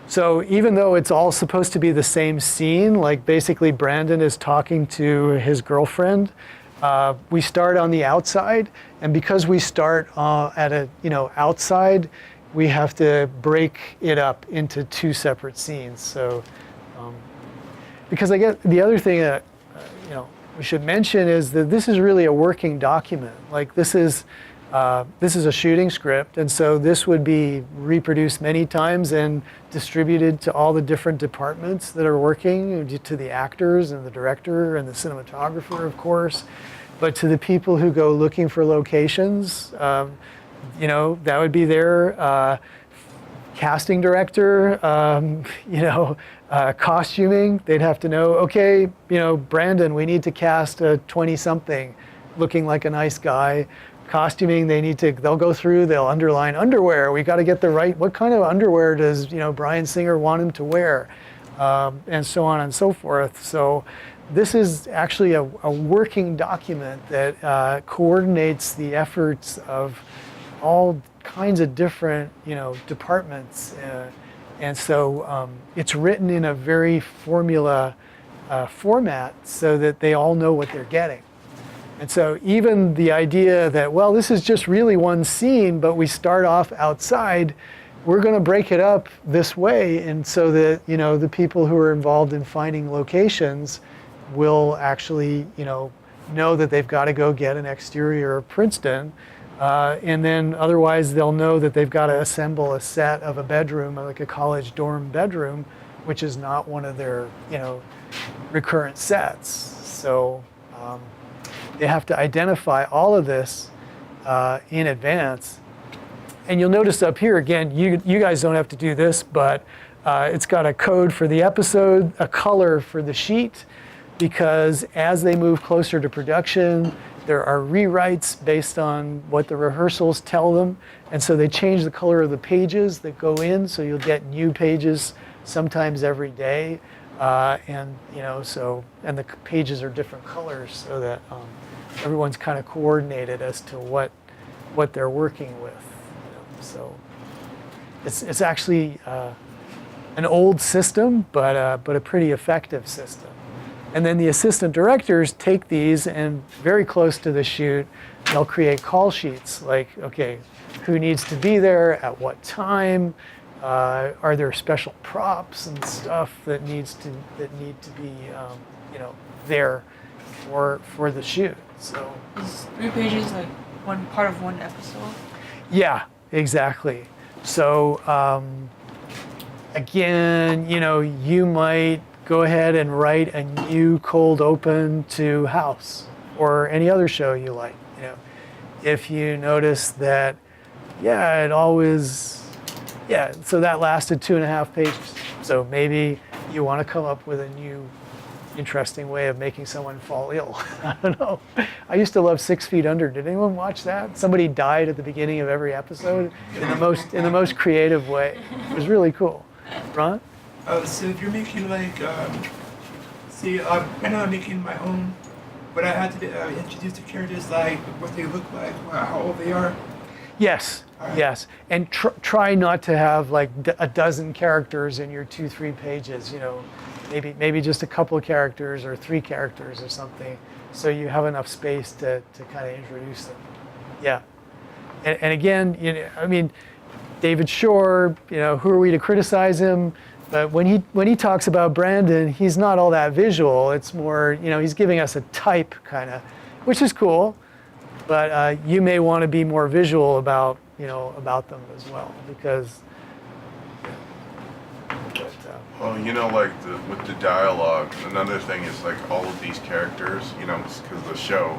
So even though it's all supposed to be the same scene, like basically Brandon is talking to his girlfriend, we start on the outside, and because we start outside, we have to break it up into 2 separate scenes. So, because I guess the other thing that we should mention is that this is really a working document. Like this is a shooting script, and so this would be reproduced many times and distributed to all the different departments that are working, to the actors and the director and the cinematographer, of course, but to the people who go looking for locations, that would be their casting director, costuming. They'd have to know, okay, Brandon, we need to cast a 20-something looking like a nice guy. Costuming, they'll go through, they'll underline underwear. We got to get the right, what kind of underwear does, Bryan Singer want him to wear? And so on and so forth. So this is actually a working document that coordinates the efforts of all kinds of different, departments. And so it's written in a very formula format so that they all know what they're getting. And so even the idea that, well, this is just really one scene, but we start off outside, we're going to break it up this way, and so that, the people who are involved in finding locations will actually, know that they've got to go get an exterior of Princeton, and then otherwise they'll know that they've got to assemble a set of a bedroom, like a college dorm bedroom, which is not one of their, recurrent sets. So. They have to identify all of this in advance. And you'll notice up here, again, you guys don't have to do this, but it's got a code for the episode, a color for the sheet, because as they move closer to production, there are rewrites based on what the rehearsals tell them. And so they change the color of the pages that go in, so you'll get new pages sometimes every day. And the pages are different colors so that everyone's kind of coordinated as to what they're working with. So it's actually an old system, but a pretty effective system. And then the assistant directors take these and very close to the shoot, they'll create call sheets like, okay, who needs to be there at what time? Are there special props and stuff that need to be there for the shoot? So Is 3 pages like one part of one episode? yeah, exactly. So again, you might go ahead and write a new cold open to House or any other show you like. If you notice that, so that lasted 2.5 pages. So maybe you want to come up with a new, interesting way of making someone fall ill. I don't know. I used to love 6 Feet Under. Did anyone watch that? Somebody died at the beginning of every episode in the most creative way. It was really cool. Ron? So if you're making like, right now I'm making my own, but I had to introduce the characters like what they look like, how old they are. Yes, Right. yes, and try not to have like a dozen characters in your 2-3 pages. Maybe just a couple of characters or 3 characters or something, so you have enough space to kind of introduce them. Yeah, and again, David Shore. Who are we to criticize him? But when he talks about Brandon, he's not all that visual. It's more, he's giving us a type kind of, which is cool. But you may want to be more visual about them as well, because. With the dialogue, another thing is like all of these characters, because the show,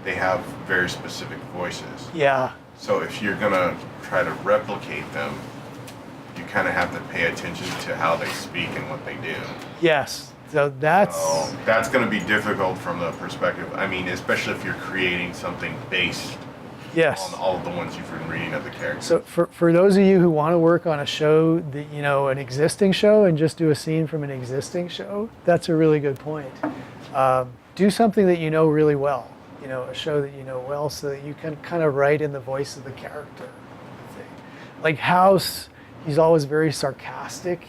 they have very specific voices. Yeah. So if you're gonna try to replicate them, you kind of have to pay attention to how they speak and what they do. Yes. So that's. So that's going to be difficult from the perspective. Especially if you're creating something based Yes. on all of the ones you've been reading of the characters. So for those of you who want to work on a show that an existing show and just do a scene from an existing show, that's a really good point. Do something that you know really well. A show that you know well, so that you can kind of write in the voice of the character. Like House, he's always very sarcastic,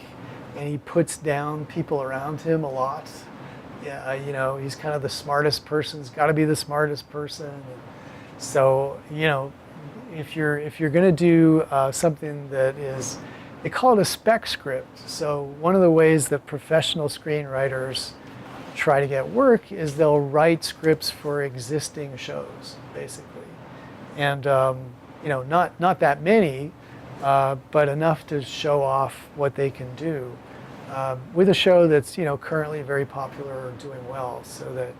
and he puts down people around him a lot. Yeah, he's kind of the smartest person. He's got to be the smartest person. So, if you're going to do something that is, they call it a spec script. So one of the ways that professional screenwriters try to get work is they'll write scripts for existing shows, basically, and not that many, but enough to show off what they can do with a show that's currently very popular or doing well, so that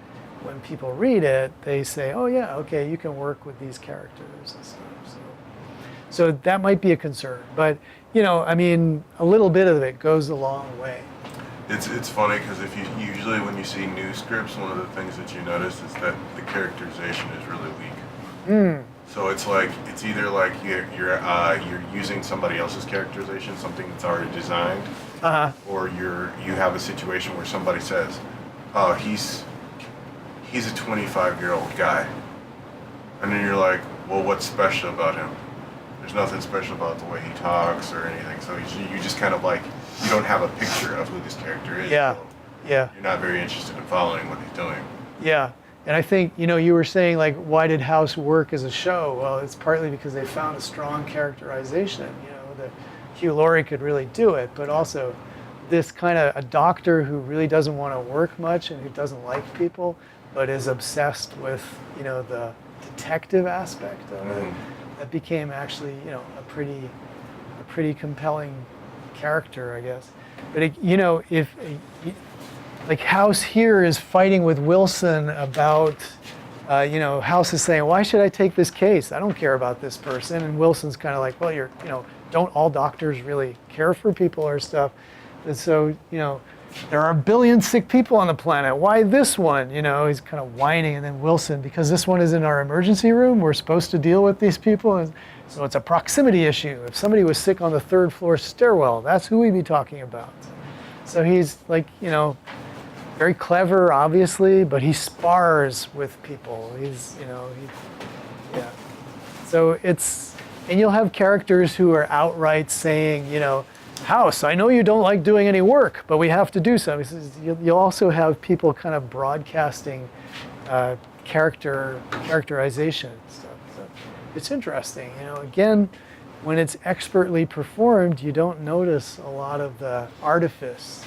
when people read it, they say, "Oh yeah, okay, you can work with these characters and stuff." So that might be a concern, but a little bit of it goes a long way. It's funny because usually when you see new scripts, one of the things that you notice is that the characterization is really weak. So it's either like you're using somebody else's characterization, something that's already designed, or you have a situation where somebody says, "Oh, he's a 25-year-old guy," and then you're like, "Well, what's special about him?" There's nothing special about the way he talks or anything. So you just kind of you don't have a picture of who this character is. Yeah, So yeah. You're not very interested in following what he's doing. Yeah, and I think you were saying why did House work as a show? Well, it's partly because they found a strong characterization. That Hugh Laurie could really do it, but also this kind of a doctor who really doesn't want to work much and who doesn't like people, but is obsessed with the detective aspect of it. That became actually a pretty compelling character, I guess. But if House here is fighting with Wilson about, House is saying, why should I take this case? I don't care about this person. And Wilson's kind of like, well, don't all doctors really care for people or stuff? And so, there are a billion sick people on the planet. Why this one? He's kind of whining. And then Wilson, because this one is in our emergency room, we're supposed to deal with these people. And so it's a proximity issue. If somebody was sick on the 3rd floor stairwell, that's who we'd be talking about. So he's very clever, obviously, but he spars with people. He's, yeah. So and you'll have characters who are outright saying, House, I know you don't like doing any work, but we have to do something. You'll also have people kind of broadcasting characterization and stuff. So it's interesting. Again, when it's expertly performed, you don't notice a lot of the artifice.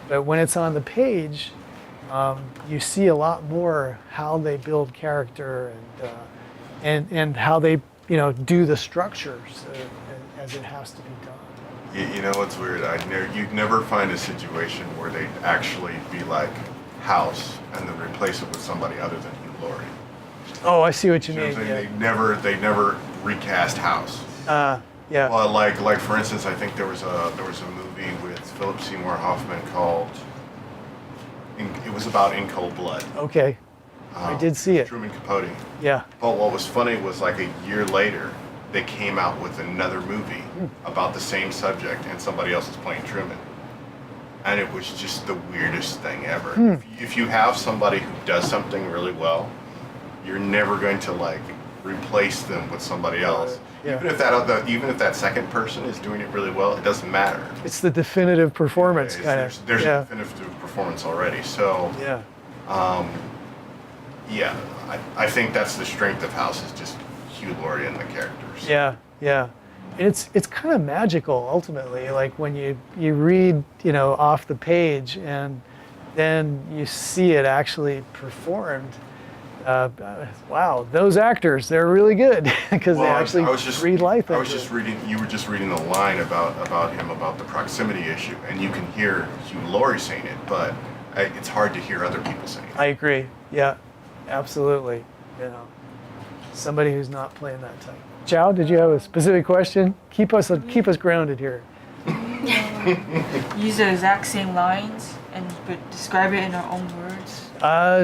But when it's on the page, you see a lot more how they build character and how they do the structures as it has to be done. You know what's weird? You'd never find a situation where they'd actually be like House and then replace it with somebody other than Hugh Laurie. Oh, I see what you You know mean. what I'm saying? Yeah. They never recast House. Yeah. Well, like for instance, I think there was a movie with Philip Seymour Hoffman called. It was about In Cold Blood. Okay. I did see it. Truman Capote. Yeah. But what was funny was like a year later, they came out with another movie about the same subject, and somebody else was playing Truman. And it was just the weirdest thing ever. If you have somebody who does something really well, you're never going to like replace them with somebody else. Yeah. Even if that second person is doing it really well, it doesn't matter. It's the definitive performance kind of. There's Yeah. a definitive performance already. So Yeah. yeah, I think that's the strength of House is just Hugh Laurie and the characters. Yeah. Yeah. And it's kind of magical ultimately. Like when you read off the page and then you see it actually performed. Wow, those actors, they're really good because they actually breathe life into it. You were just reading the line about him, about the proximity issue, and you can hear Hugh Laurie saying it, but it's hard to hear other people saying it. I agree. Yeah, absolutely. Somebody who's not playing that type. Chow, did you have a specific question? Keep us grounded here. Use the exact same lines but describe it in our own words.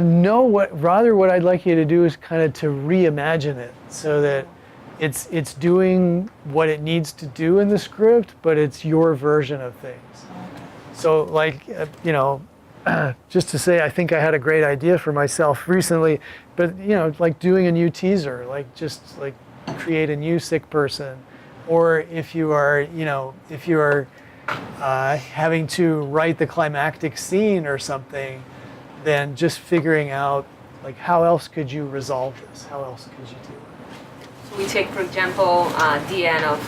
No. What I'd like you to do is kind of to reimagine it so that it's doing what it needs to do in the script, but it's your version of things. So, like just to say, I think I had a great idea for myself recently, but like doing a new teaser, like just like create a new sick person, or if you are having to write the climactic scene or something, then just figuring out like how else could you resolve this? How else could you do it? So we take, for example, the end of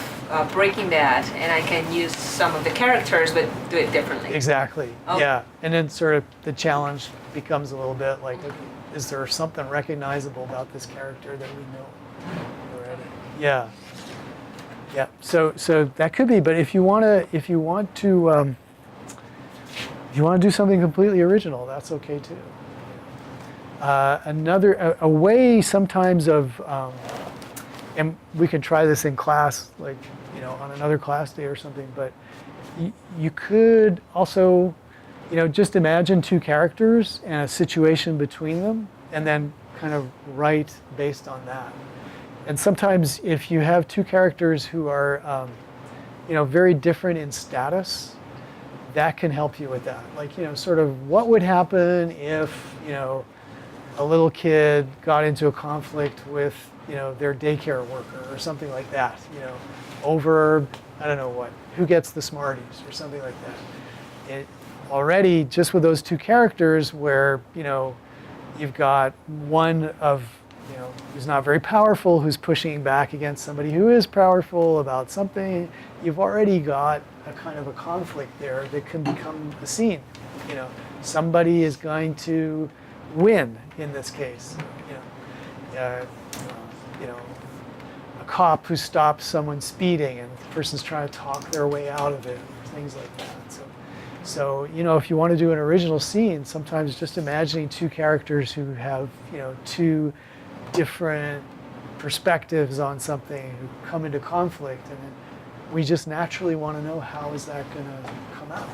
Breaking Bad, and I can use some of the characters, but do it differently. Exactly. Okay. Yeah, and then sort of the challenge becomes a little bit like, okay, is there something recognizable about this character that we know already? Yeah. Yeah. So that could be, but if you want to do something completely original, that's okay too. A way sometimes of, and we could try this in class, like on another class day or something. But you could also, just imagine two characters and a situation between them, and then kind of write based on that. And sometimes if you have two characters who are, very different in status, that can help you with that. Like, sort of what would happen if, a little kid got into a conflict with, their daycare worker or something like that, over, I don't know what, who gets the Smarties or something like that. It already, just with those two characters where, you've got one of, who's not very powerful, who's pushing back against somebody who is powerful about something, you've already got a kind of a conflict there that can become a scene. Somebody is going to win in this case. A cop who stops someone speeding and the person's trying to talk their way out of it, things like that. So if you want to do an original scene, sometimes just imagining two characters who have, two different perspectives on something who come into conflict, and then we just naturally want to know how is that going to come out.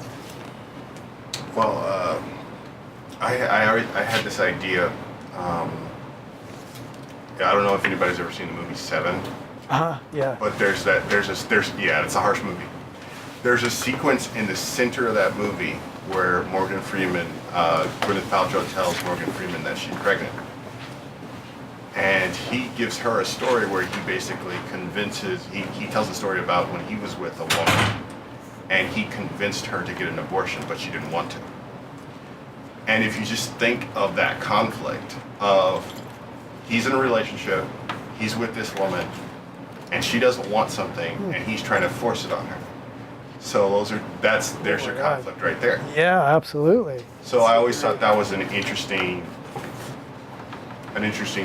Well, I had this idea. I don't know if anybody's ever seen the movie Seven. Yeah. But it's a harsh movie. There's a sequence in the center of that movie where Morgan Freeman, Gwyneth Paltrow tells Morgan Freeman that she's pregnant. And he gives her a story where he basically convinces, he tells a story about when he was with a woman and he convinced her to get an abortion, but she didn't want to. And if you just think of that conflict of he's in a relationship, he's with this woman, and she doesn't want something, and he's trying to force it on her. So there's your conflict right there. Yeah, absolutely. So I always thought that was an interesting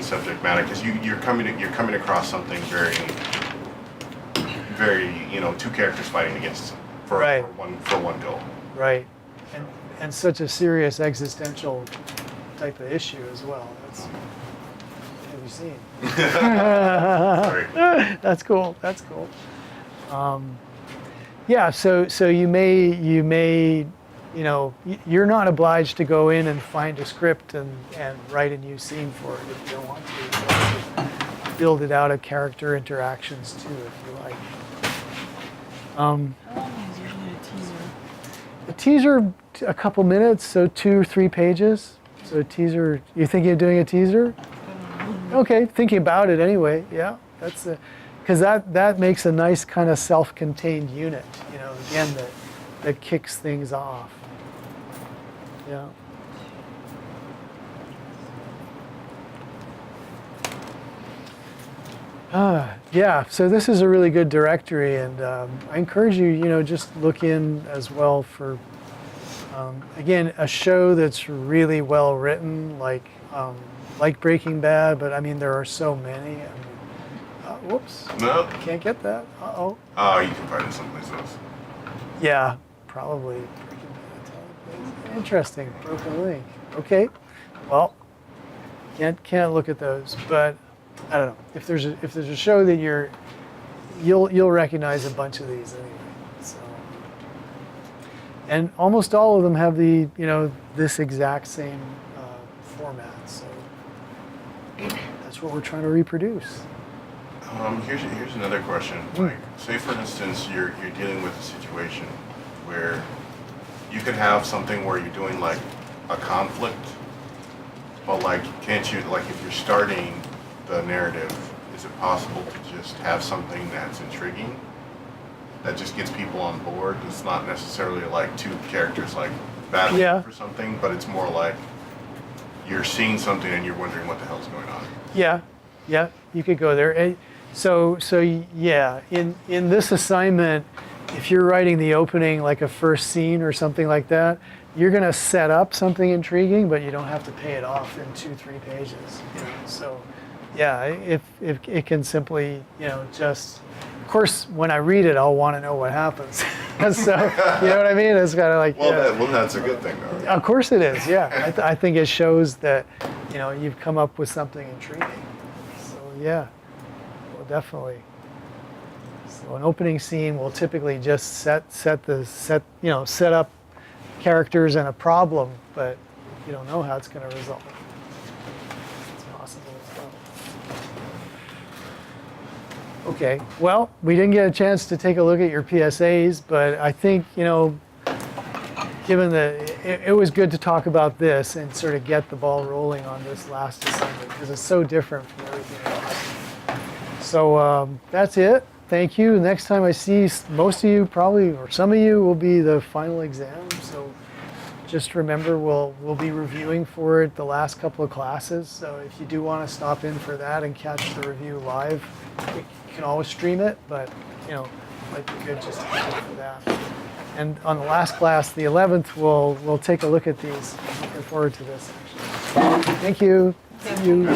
subject matter because you're coming across something very, very, two characters fighting against for one goal. Right, and such a serious existential type of issue as well. Have you seen? Sorry. That's cool. Yeah, so you may, you're not obliged to go in and find a script and write a new scene for it if you don't want to. Build it out of character interactions too, if you like. How long is usually a teaser? A teaser, a couple minutes, so 2 or 3 pages. So a teaser. You thinking of doing a teaser? Okay, thinking about it anyway. Yeah, that's because that makes a nice kind of self-contained unit. Again, that kicks things off. Yeah. Yeah. So this is a really good directory, and I encourage you, just look in as well for, again, a show that's really well written, like Breaking Bad. But I mean, there are so many. Whoops. No. Can't get that. Uh-oh. Oh, you can find it someplace else. Yeah, probably Breaking Bad. Interesting. Broken Link. Okay. Well, can't look at those, but I don't know. If there's a show that you'll recognize a bunch of these anyway. So, and almost all of them have the this exact same format. So that's what we're trying to reproduce. Here's another question. Like, say for instance, you're dealing with a situation where you could have something where you're doing like a conflict, but like, can't you, like, if you're starting the narrative, is it possible to just have something that's intriguing, that just gets people on board? It's not necessarily like 2 characters like battling for something, but it's more like you're seeing something and you're wondering what the hell's going on. Yeah, you could go there. So yeah, in this assignment, if you're writing the opening like a first scene or something like that, you're going to set up something intriguing, but you don't have to pay it off in 2-3 pages. So yeah, if it can simply, just, of course, when I read it, I'll want to know what happens. So, you know what I mean? It's kind of like, well, that's a good thing, though. Of course it is, yeah. I think it shows that, you've come up with something intriguing. So yeah, well, definitely. So an opening scene will typically just set up characters and a problem, but you don't know how it's going to resolve. It's possible as well. Okay, well, we didn't get a chance to take a look at your PSAs, but I think, given it was good to talk about this and sort of get the ball rolling on this last assignment because it's so different from everything else. So that's it. Thank you. Next time I see most of you probably, or some of you, will be the final exam. So just remember, we'll be reviewing for it the last couple of classes. So if you do want to stop in for that and catch the review live, you can always stream it, but it might be good just to have it for that. And on the last class, the 11th, we'll take a look at these. I'm looking forward to this. Actually. Thank you. See you.